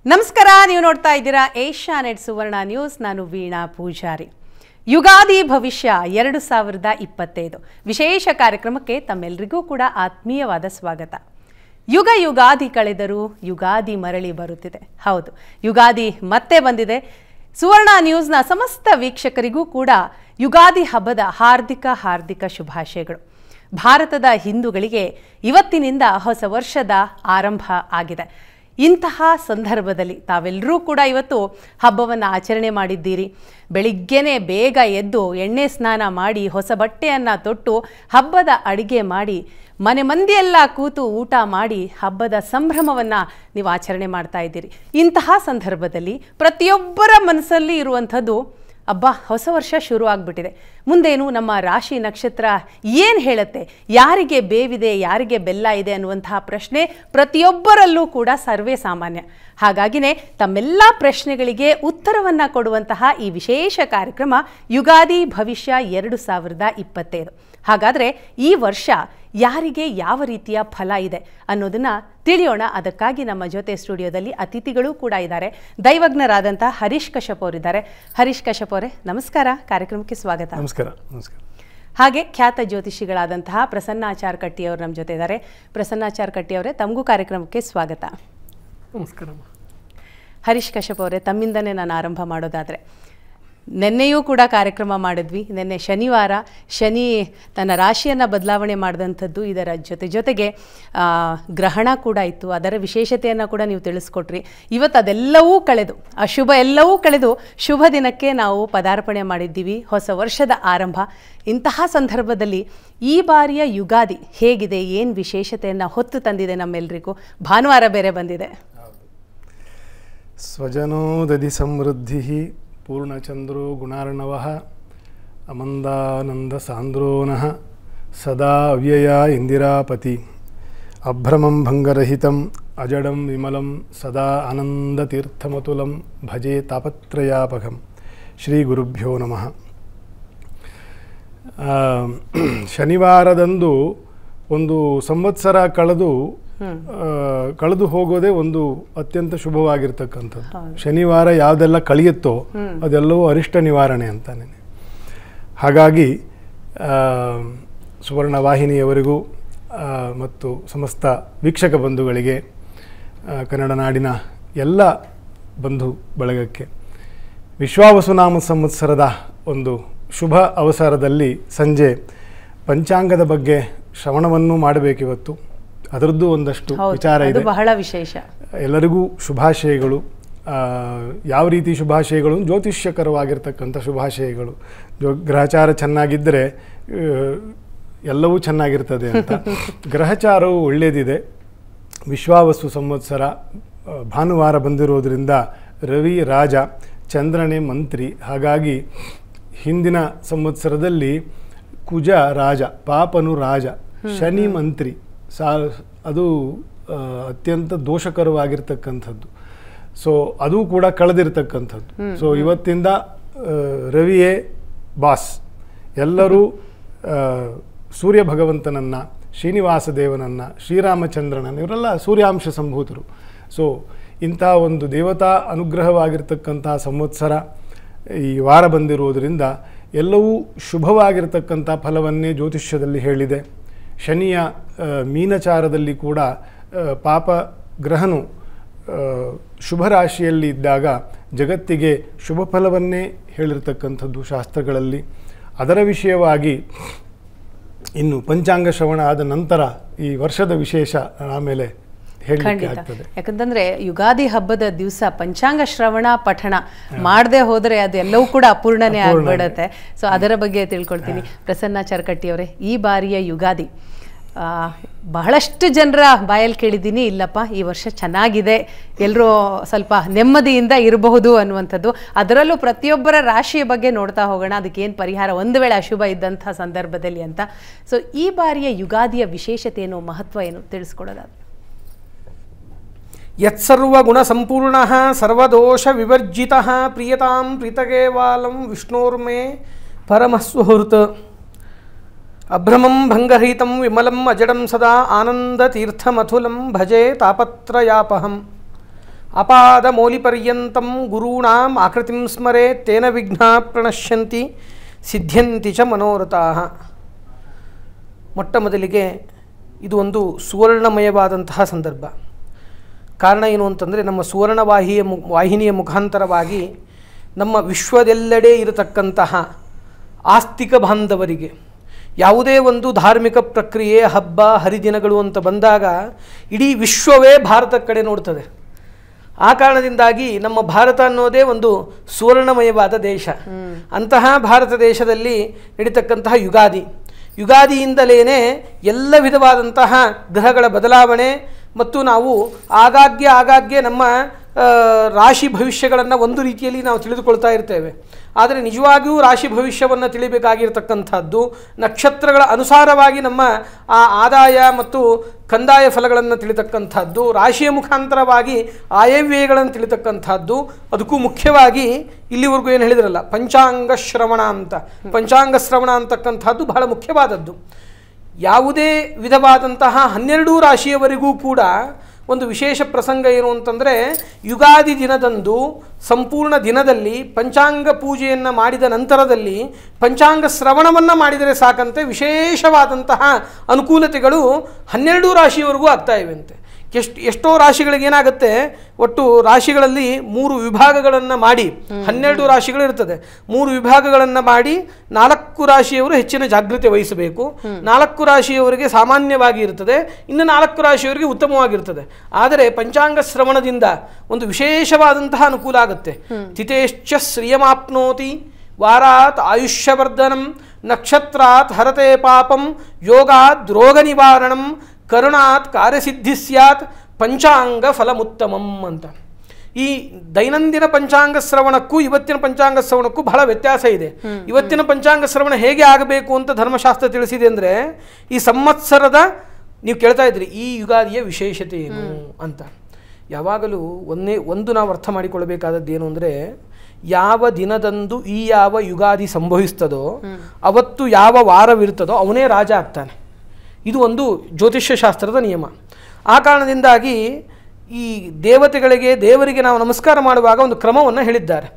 ನಮಸ್ಕಾರ, ನೀವು ನೋಡ್ತಾ ಇದ್ದೀರಾ ಏಷ್ಯಾನೆಟ್ ಸುವರ್ಣ ನ್ಯೂಸ್. ನಾನು ವೀಣಾ ಪೂಜಾರಿ. ಯುಗಾದಿ ಭವಿಷ್ಯ 2025 ವಿಶೇಷ ಕಾರ್ಯಕ್ರಮಕ್ಕೆ ತಮ್ಮೆಲ್ಲರಿಗೂ ಕೂಡ ಆತ್ಮೀಯವಾದ ಸ್ವಾಗತ. ಯುಗಾದಿ ಕಳೆದರೂ ಯುಗಾದಿ ಮರಳಿ ಬರುತ್ತಿದೆ. ಹೌದು, ಯುಗಾದಿ ಮತ್ತೆ ಬಂದಿದೆ. ಸುವರ್ಣ ನ್ಯೂಸ್ನ ಸಮಸ್ತ ವೀಕ್ಷಕರಿಗೂ ಕೂಡ ಯುಗಾದಿ ಹಬ್ಬದ ಹಾರ್ದಿಕ ಶುಭಾಶಯಗಳು. ಭಾರತದ ಹಿಂದೂಗಳಿಗೆ ಇವತ್ತಿನಿಂದ ಹೊಸ ವರ್ಷದ ಆರಂಭ ಆಗಿದೆ. ಇಂತಹ ಸಂದರ್ಭದಲ್ಲಿ ತಾವೆಲ್ಲರೂ ಕೂಡ ಇವತ್ತು ಹಬ್ಬವನ್ನು ಆಚರಣೆ ಮಾಡಿದ್ದೀರಿ. ಬೆಳಿಗ್ಗೆನೇ ಬೇಗ ಎದ್ದು ಎಣ್ಣೆ ಸ್ನಾನ ಮಾಡಿ ಹೊಸ ಬಟ್ಟೆಯನ್ನು ತೊಟ್ಟು ಹಬ್ಬದ ಅಡಿಗೆ ಮಾಡಿ ಮನೆ ಮಂದಿಯೆಲ್ಲ ಕೂತು ಊಟ ಮಾಡಿ ಹಬ್ಬದ ಸಂಭ್ರಮವನ್ನು ನೀವು ಆಚರಣೆ ಮಾಡ್ತಾ ಇದ್ದೀರಿ. ಇಂತಹ ಸಂದರ್ಭದಲ್ಲಿ ಪ್ರತಿಯೊಬ್ಬರ ಮನಸ್ಸಲ್ಲಿ ಇರುವಂಥದ್ದು, ಹಬ್ಬ ಹೊಸ ವರ್ಷ ಶುರು ಆಗಿಬಿಟ್ಟಿದೆ, ಮುಂದೇನು ನಮ್ಮ ರಾಶಿ ನಕ್ಷತ್ರ ಏನು ಹೇಳುತ್ತೆ, ಯಾರಿಗೆ ಬೇವಿದೆ ಯಾರಿಗೆ ಬೆಲ್ಲ ಇದೆ ಅನ್ನುವಂತಹ ಪ್ರಶ್ನೆ ಪ್ರತಿಯೊಬ್ಬರಲ್ಲೂ ಕೂಡ ಸರ್ವೇ ಸಾಮಾನ್ಯ. ಹಾಗಾಗಿನೇ ತಮ್ಮೆಲ್ಲ ಪ್ರಶ್ನೆಗಳಿಗೆ ಉತ್ತರವನ್ನು ಕೊಡುವಂತಹ ಈ ವಿಶೇಷ ಕಾರ್ಯಕ್ರಮ ಯುಗಾದಿ ಭವಿಷ್ಯ 2025. ಹಾಗಾದರೆ ಈ ವರ್ಷ ಯಾರಿಗೆ ಯಾವ ರೀತಿಯ ಫಲ ಇದೆ ಅನ್ನೋದನ್ನು ತಿಳಿಯೋಣ. ಅದಕ್ಕಾಗಿ ನಮ್ಮ ಜೊತೆ ಸ್ಟುಡಿಯೋದಲ್ಲಿ ಅತಿಥಿಗಳು ಕೂಡ ಇದ್ದಾರೆ. ದೈವಜ್ಞರಾದಂಥ ಹರೀಶ್ ಕಶ್ಯಪ್ ಅವರಿದ್ದಾರೆ. ಹರೀಶ್ ಕಶ್ಯಪ್ ಅವರೇ, ನಮಸ್ಕಾರ, ಕಾರ್ಯಕ್ರಮಕ್ಕೆ ಸ್ವಾಗತ. ನಮಸ್ಕಾರ. ಹಾಗೆ ಖ್ಯಾತ ಜ್ಯೋತಿಷಿಗಳಾದಂತಹ ಪ್ರಸನ್ನಾಚಾರ್ ಕಟ್ಟಿ ಅವರು ನಮ್ಮ ಜೊತೆ ಇದ್ದಾರೆ. ಪ್ರಸನ್ನಾಚಾರ್ ಕಟ್ಟಿ ಅವರೇ, ತಮಗೂ ಕಾರ್ಯಕ್ರಮಕ್ಕೆ ಸ್ವಾಗತ. ನಮಸ್ಕಾರ. ಹರೀಶ್ ಕಶ್ಯಪ್ ಅವರೇ, ತಮ್ಮಿಂದನೇ ನಾನು ಆರಂಭ ಮಾಡೋದಾದರೆ, ನಿನ್ನೆಯೂ ಕೂಡ ಕಾರ್ಯಕ್ರಮ ಮಾಡಿದ್ವಿ. ನಿನ್ನೆ ಶನಿವಾರ, ಶನಿ ತನ್ನ ರಾಶಿಯನ್ನು ಬದಲಾವಣೆ ಮಾಡಿದಂಥದ್ದು. ಇದರ ಜೊತೆಗೆ ಗ್ರಹಣ ಕೂಡ ಇತ್ತು. ಅದರ ವಿಶೇಷತೆಯನ್ನು ಕೂಡ ನೀವು ತಿಳಿಸ್ಕೊಟ್ರಿ. ಇವತ್ತು ಅದೆಲ್ಲವೂ ಕಳೆದು, ಅಶುಭ ಎಲ್ಲವೂ ಕಳೆದು ಶುಭ ದಿನಕ್ಕೆ ನಾವು ಪದಾರ್ಪಣೆ ಮಾಡಿದ್ದೀವಿ, ಹೊಸ ವರ್ಷದ ಆರಂಭ. ಇಂತಹ ಸಂದರ್ಭದಲ್ಲಿ ಈ ಬಾರಿಯ ಯುಗಾದಿ ಹೇಗಿದೆ, ಏನು ವಿಶೇಷತೆಯನ್ನು ಹೊತ್ತು ತಂದಿದೆ ನಮ್ಮೆಲ್ಲರಿಗೂ? ಭಾನುವಾರ ಬೇರೆ ಬಂದಿದೆ. ಸ್ವಜನೋದಧಿ ಸಮೃದ್ಧಿ ಪೂರ್ಣಚಂದ್ರೋ ಗುಣಾರ್ಣವಃ ಅಮಂದಾನಂದ ಸಾಂದ್ರೋನಃ ಸದಾ ಅವ್ಯಯ ಇಂದಿರಾಪತಿ ಅಭ್ರಮಂ ಭಂಗರಹಿತಂ ಅಜಡಂ ವಿಮಲಂ ಸದಾ ಆನಂದತೀರ್ಥಮತುಲಂ ಭಜೆ ತಾಪತ್ರಯಾಪಘಂ. ಶ್ರೀ ಗುರುಭ್ಯೋ ನಮಃ. ಶನಿವಾರದಂದು ಒಂದು ಸಂವತ್ಸರ ಕಳೆದು ಹೋಗೋದೇ ಒಂದು ಅತ್ಯಂತ ಶುಭವಾಗಿರ್ತಕ್ಕಂಥದ್ದು. ಶನಿವಾರ ಯಾವುದೆಲ್ಲ ಕಳೆಯುತ್ತೋ ಅದೆಲ್ಲವೂ ಅರಿಷ್ಟ ನಿವಾರಣೆ ಅಂತಾನೆ. ಹಾಗಾಗಿ ಸುವರ್ಣ ವಾಹಿನಿಯವರಿಗೂ ಮತ್ತು ಸಮಸ್ತ ವೀಕ್ಷಕ ಬಂಧುಗಳಿಗೆ, ಕನ್ನಡ ನಾಡಿನ ಎಲ್ಲ ಬಂಧು ಬಳಗಕ್ಕೆ ವಿಶ್ವಾವಸುನಾಮ ಸಂವತ್ಸರದ ಒಂದು ಶುಭ ಅವಸರದಲ್ಲಿ ಸಂಜೆ ಪಂಚಾಂಗದ ಬಗ್ಗೆ ಶ್ರವಣವನ್ನು ಮಾಡಬೇಕಿವತ್ತು. ಅದರದ್ದು ಒಂದಷ್ಟು ವಿಚಾರ ಇದೆ, ಬಹಳ ವಿಶೇಷ. ಎಲ್ಲರಿಗೂ ಶುಭಾಶಯಗಳು. ಯಾವ ರೀತಿ ಶುಭಾಶಯಗಳು? ಜ್ಯೋತಿಷ್ಯಕರವಾಗಿರ್ತಕ್ಕಂಥ ಶುಭಾಶಯಗಳು. ಗ್ರಹಚಾರ ಚೆನ್ನಾಗಿದ್ದರೆ ಎಲ್ಲವೂ ಚೆನ್ನಾಗಿರ್ತದೆ ಅಂತ. ಗ್ರಹಚಾರವು ಒಳ್ಳೆಯದಿದೆ. ವಿಶ್ವಾವಸು ಸಂವತ್ಸರ ಭಾನುವಾರ ಬಂದಿರೋದ್ರಿಂದ ರವಿ ರಾಜ, ಚಂದ್ರನೇ ಮಂತ್ರಿ. ಹಾಗಾಗಿ ಹಿಂದಿನ ಸಂವತ್ಸರದಲ್ಲಿ ಕುಜ ರಾಜ, ಪಾಪನು ರಾಜ, ಶನಿ ಮಂತ್ರಿ. ಅದು ಅತ್ಯಂತ ದೋಷಕರವಾಗಿರ್ತಕ್ಕಂಥದ್ದು. ಸೊ ಅದು ಕೂಡ ಕಳೆದಿರ್ತಕ್ಕಂಥದ್ದು. ಸೊ ಇವತ್ತಿಂದ ರವಿಯೇ ಬಾಸ್. ಎಲ್ಲರೂ ಸೂರ್ಯ ಭಗವಂತನನ್ನು, ಶ್ರೀನಿವಾಸ ದೇವನನ್ನು, ಶ್ರೀರಾಮಚಂದ್ರನನ್ನು, ಇವರೆಲ್ಲ ಸೂರ್ಯಾಂಶ ಸಂಭೂತರು. ಸೊ ಇಂಥ ಒಂದು ದೇವತಾ ಅನುಗ್ರಹವಾಗಿರ್ತಕ್ಕಂಥ ಸಂವತ್ಸರ ಈ ವಾರ ಬಂದಿರುವುದರಿಂದ ಎಲ್ಲವೂ ಶುಭವಾಗಿರ್ತಕ್ಕಂಥ ಫಲವನ್ನೇ ಜ್ಯೋತಿಷ್ಯದಲ್ಲಿ ಹೇಳಿದೆ. ಶನಿಯ ಮೀನಚಾರದಲ್ಲಿ ಕೂಡ ಪಾಪ ಗ್ರಹನು ಶುಭ ರಾಶಿಯಲ್ಲಿ ಇದ್ದಾಗ ಜಗತ್ತಿಗೆ ಶುಭ ಫಲವನ್ನೇ ಹೇಳಿರ್ತಕ್ಕಂಥದ್ದು ಶಾಸ್ತ್ರಗಳಲ್ಲಿ. ಅದರ ವಿಷಯವಾಗಿ ಇನ್ನು ಪಂಚಾಂಗ ಶ್ರವಣ ಆದ ನಂತರ ಈ ವರ್ಷದ ವಿಶೇಷ ಆಮೇಲೆ ಹೇಳಲಿಕ್ಕೆ ಆಗ್ತದೆ. ಯಾಕಂತಂದ್ರೆ ಯುಗಾದಿ ಹಬ್ಬದ ದಿವಸ ಪಂಚಾಂಗ ಶ್ರವಣ ಪಠಣ ಮಾಡದೆ ಹೋದರೆ ಅದು ಎಲ್ಲವೂ ಕೂಡ ಅಪೂರ್ಣನೇ ಆಗ್ಬಿಡತ್ತೆ. ಸೊ ಅದರ ಬಗ್ಗೆ ತಿಳ್ಕೊಳ್ತೀನಿ. ಪ್ರಸನ್ನಾಚಾರ್ ಕಟ್ಟಿ ಅವರೇ, ಈ ಬಾರಿಯ ಯುಗಾದಿ ಬಹಳಷ್ಟು ಜನರ ಬಾಯಲ್ಲಿ ಕೇಳಿದ್ದೀನಿ, ಇಲ್ಲಪ್ಪ ಈ ವರ್ಷ ಚೆನ್ನಾಗಿದೆ, ಎಲ್ಲರೂ ಸ್ವಲ್ಪ ನೆಮ್ಮದಿಯಿಂದ ಇರಬಹುದು ಅನ್ನುವಂಥದ್ದು. ಅದರಲ್ಲೂ ಪ್ರತಿಯೊಬ್ಬರ ರಾಶಿಯ ಬಗ್ಗೆ ನೋಡ್ತಾ ಹೋಗೋಣ, ಅದಕ್ಕೇನು ಪರಿಹಾರ ಒಂದು ವೇಳೆ ಅಶುಭ ಇದ್ದಂಥ ಸಂದರ್ಭದಲ್ಲಿ ಅಂತ. ಸೊ ಈ ಬಾರಿಯ ಯುಗಾದಿಯ ವಿಶೇಷತೆ ಏನು, ಮಹತ್ವ ಏನು ತಿಳಿಸ್ಕೊಡೋದಾದ್ರೆ? ಯತ್ಸರ್ವಗುಣ ಸಂಪೂರ್ಣ ಸರ್ವದೋಷ ವಿವರ್ಜಿತ ಪ್ರಿಯತಾಂ ಪ್ರೀತಕೇವಾಲಂ ವಿಷ್ಣೋರ್ಮೇ ಪರಮಸ್ವಹೃತ್ ಅಭ್ರಮಂ ಭಂಗರಹಿತಂ ವಿಮಲಂ ಅಜಡಂ ಸದಾ ಆನಂದತೀರ್ಥಮಥುಲಂ ಭಜೆ ತಾಪತ್ರಯಾಪಹಂ. ಅಪಾದ ಮೌಲಿಪರ್ಯಂತಂ ಗುರುಣಾಂ ಆಕೃತಿಂ ಸ್ಮರೆ ತೇನ ವಿಘ್ನಾ ಪ್ರಣಶ್ಯಂತಿ ಸಿದ್ಧ್ಯಂತಿ ಚ ಮನೋರಥಾಃ. ಮೊಟ್ಟ ಮೊದಲಿಗೆ ಇದು ಒಂದು ಸುವರ್ಣಮಯವಾದಂತಹ ಸಂದರ್ಭ. ಕಾರಣ ಏನು ಅಂತಂದರೆ, ನಮ್ಮ ಸುವರ್ಣ ವಾಹಿನಿಯ ಮುಖಾಂತರವಾಗಿ ನಮ್ಮ ವಿಶ್ವದೆಲ್ಲೆಡೆ ಇರತಕ್ಕಂತಹ ಆಸ್ತಿಕ ಬಾಂಧವರಿಗೆ ಯಾವುದೇ ಒಂದು ಧಾರ್ಮಿಕ ಪ್ರಕ್ರಿಯೆ, ಹಬ್ಬ ಹರಿದಿನಗಳು ಅಂತ ಬಂದಾಗ ಇಡೀ ವಿಶ್ವವೇ ಭಾರತ ಕಡೆ ನೋಡ್ತದೆ. ಆ ಕಾರಣದಿಂದಾಗಿ ನಮ್ಮ ಭಾರತ ಅನ್ನೋದೇ ಒಂದು ಸುವರ್ಣಮಯವಾದ ದೇಶ. ಅಂತಹ ಭಾರತ ದೇಶದಲ್ಲಿ ನಡೀತಕ್ಕಂತಹ ಯುಗಾದಿಯಿಂದಲೇ ಎಲ್ಲ ವಿಧವಾದಂತಹ ಗ್ರಹಗಳ ಬದಲಾವಣೆ ಮತ್ತು ನಾವು ಆಗಾಗ್ಗೆ ನಮ್ಮ ರಾಶಿ ಭವಿಷ್ಯಗಳನ್ನು ಒಂದು ರೀತಿಯಲ್ಲಿ ನಾವು ತಿಳಿದುಕೊಳ್ತಾ ಇರ್ತೇವೆ. ಆದರೆ ನಿಜವಾಗಿಯೂ ರಾಶಿ ಭವಿಷ್ಯವನ್ನು ತಿಳಿಬೇಕಾಗಿರ್ತಕ್ಕಂಥದ್ದು ನಕ್ಷತ್ರಗಳ ಅನುಸಾರವಾಗಿ ನಮ್ಮ ಆ ಆದಾಯ ಮತ್ತು ಕಂದಾಯ ಫಲಗಳನ್ನು ತಿಳಿತಕ್ಕಂಥದ್ದು, ರಾಶಿಯ ಮುಖಾಂತರವಾಗಿ ಆಯವ್ಯಯಗಳನ್ನು ತಿಳಿತಕ್ಕಂಥದ್ದು. ಅದಕ್ಕೂ ಮುಖ್ಯವಾಗಿ ಇಲ್ಲಿವರೆಗೂ ಏನು ಹೇಳಿದ್ರಲ್ಲ ಪಂಚಾಂಗ ಶ್ರವಣ ಅಂತ, ಪಂಚಾಂಗ ಶ್ರವಣ ಅಂತಕ್ಕಂಥದ್ದು ಬಹಳ ಮುಖ್ಯವಾದದ್ದು. ಯಾವುದೇ ವಿಧವಾದಂತಹ 12 ರಾಶಿಯವರೆಗೂ ಕೂಡ ಒಂದು ವಿಶೇಷ ಪ್ರಸಂಗ ಏನು ಅಂತಂದರೆ, ಯುಗಾದಿ ದಿನದಂದು ಸಂಪೂರ್ಣ ದಿನದಲ್ಲಿ ಪಂಚಾಂಗ ಪೂಜೆಯನ್ನು ಮಾಡಿದ ನಂತರದಲ್ಲಿ ಪಂಚಾಂಗ ಶ್ರವಣವನ್ನು ಮಾಡಿದರೆ ಸಾಕಂತೆ ವಿಶೇಷವಾದಂತಹ ಅನುಕೂಲತೆಗಳು 12 ರಾಶಿಯವರೆಗೂ ಆಗ್ತಾ ಇವೆಂತೆ. ಎಷ್ಟೋ ರಾಶಿಗಳಿಗೆ ಏನಾಗುತ್ತೆ, ಒಟ್ಟು ರಾಶಿಗಳಲ್ಲಿ 3 ವಿಭಾಗಗಳನ್ನು ಮಾಡಿ 12 ರಾಶಿಗಳು ಇರ್ತದೆ. 3 ವಿಭಾಗಗಳನ್ನು ಮಾಡಿ 4 ರಾಶಿಯವರು ಹೆಚ್ಚಿನ ಜಾಗೃತಿ ವಹಿಸಬೇಕು. 4 ರಾಶಿಯವರಿಗೆ ಸಾಮಾನ್ಯವಾಗಿ ಇರ್ತದೆ, ಇನ್ನು 4 ರಾಶಿಯವರಿಗೆ ಉತ್ತಮವಾಗಿರ್ತದೆ. ಆದರೆ ಪಂಚಾಂಗ ಶ್ರವಣದಿಂದ ಒಂದು ವಿಶೇಷವಾದಂತಹ ಅನುಕೂಲ ಆಗುತ್ತೆ. ತಿಥೇಶ್ಚ ಶ್ರಿಯಮಾಪ್ನೋತಿ ವಾರಾತ್ ಆಯುಷ್ಯವರ್ಧನಂ ನಕ್ಷತ್ರಾತ್ ಹರತೆ ಪಾಪಂ ಯೋಗಾತ್ ರೋಗ ನಿವಾರಣಂ ಕರುಣಾತ್ ಕಾರ್ಯಸಿದ್ಧಿ ಸ್ಯಾತ್ ಪಂಚಾಂಗ ಫಲಮುತ್ತಮಂ ಅಂತ. ಈ ದೈನಂದಿನ ಪಂಚಾಂಗ ಶ್ರವಣಕ್ಕೂ ಇವತ್ತಿನ ಪಂಚಾಂಗ ಶ್ರವಣಕ್ಕೂ ಬಹಳ ವ್ಯತ್ಯಾಸ ಇದೆ. ಇವತ್ತಿನ ಪಂಚಾಂಗ ಶ್ರವಣ ಹೇಗೆ ಆಗಬೇಕು ಅಂತ ಧರ್ಮಶಾಸ್ತ್ರ ತಿಳಿಸಿದೆ ಅಂದರೆ, ಈ ಸಂವತ್ಸರದ ನೀವು ಕೇಳ್ತಾ ಇದ್ರಿ ಈ ಯುಗಾದಿಯ ವಿಶೇಷತೆ ಏನು ಅಂತ. ಯಾವಾಗಲೂ ಒಂದು ನಾವು ಅರ್ಥ ಮಾಡಿಕೊಳ್ಳಬೇಕಾದದ್ದು ಏನು ಅಂದರೆ, ಯಾವ ದಿನದಂದು ಈ ಯಾವ ಯುಗಾದಿ ಸಂಭವಿಸ್ತದೋ ಅವತ್ತು ಯಾವ ವಾರವಿರ್ತದೋ ಅವನೇ ರಾಜ ಆಗ್ತಾನೆ. ಇದು ಒಂದು ಜ್ಯೋತಿಷ್ಯ ಶಾಸ್ತ್ರದ ನಿಯಮ. ಆ ಕಾರಣದಿಂದಾಗಿ ಈ ದೇವರಿಗೆ ನಾವು ನಮಸ್ಕಾರ ಮಾಡುವಾಗ ಒಂದು ಕ್ರಮವನ್ನು ಹೇಳಿದ್ದಾರೆ.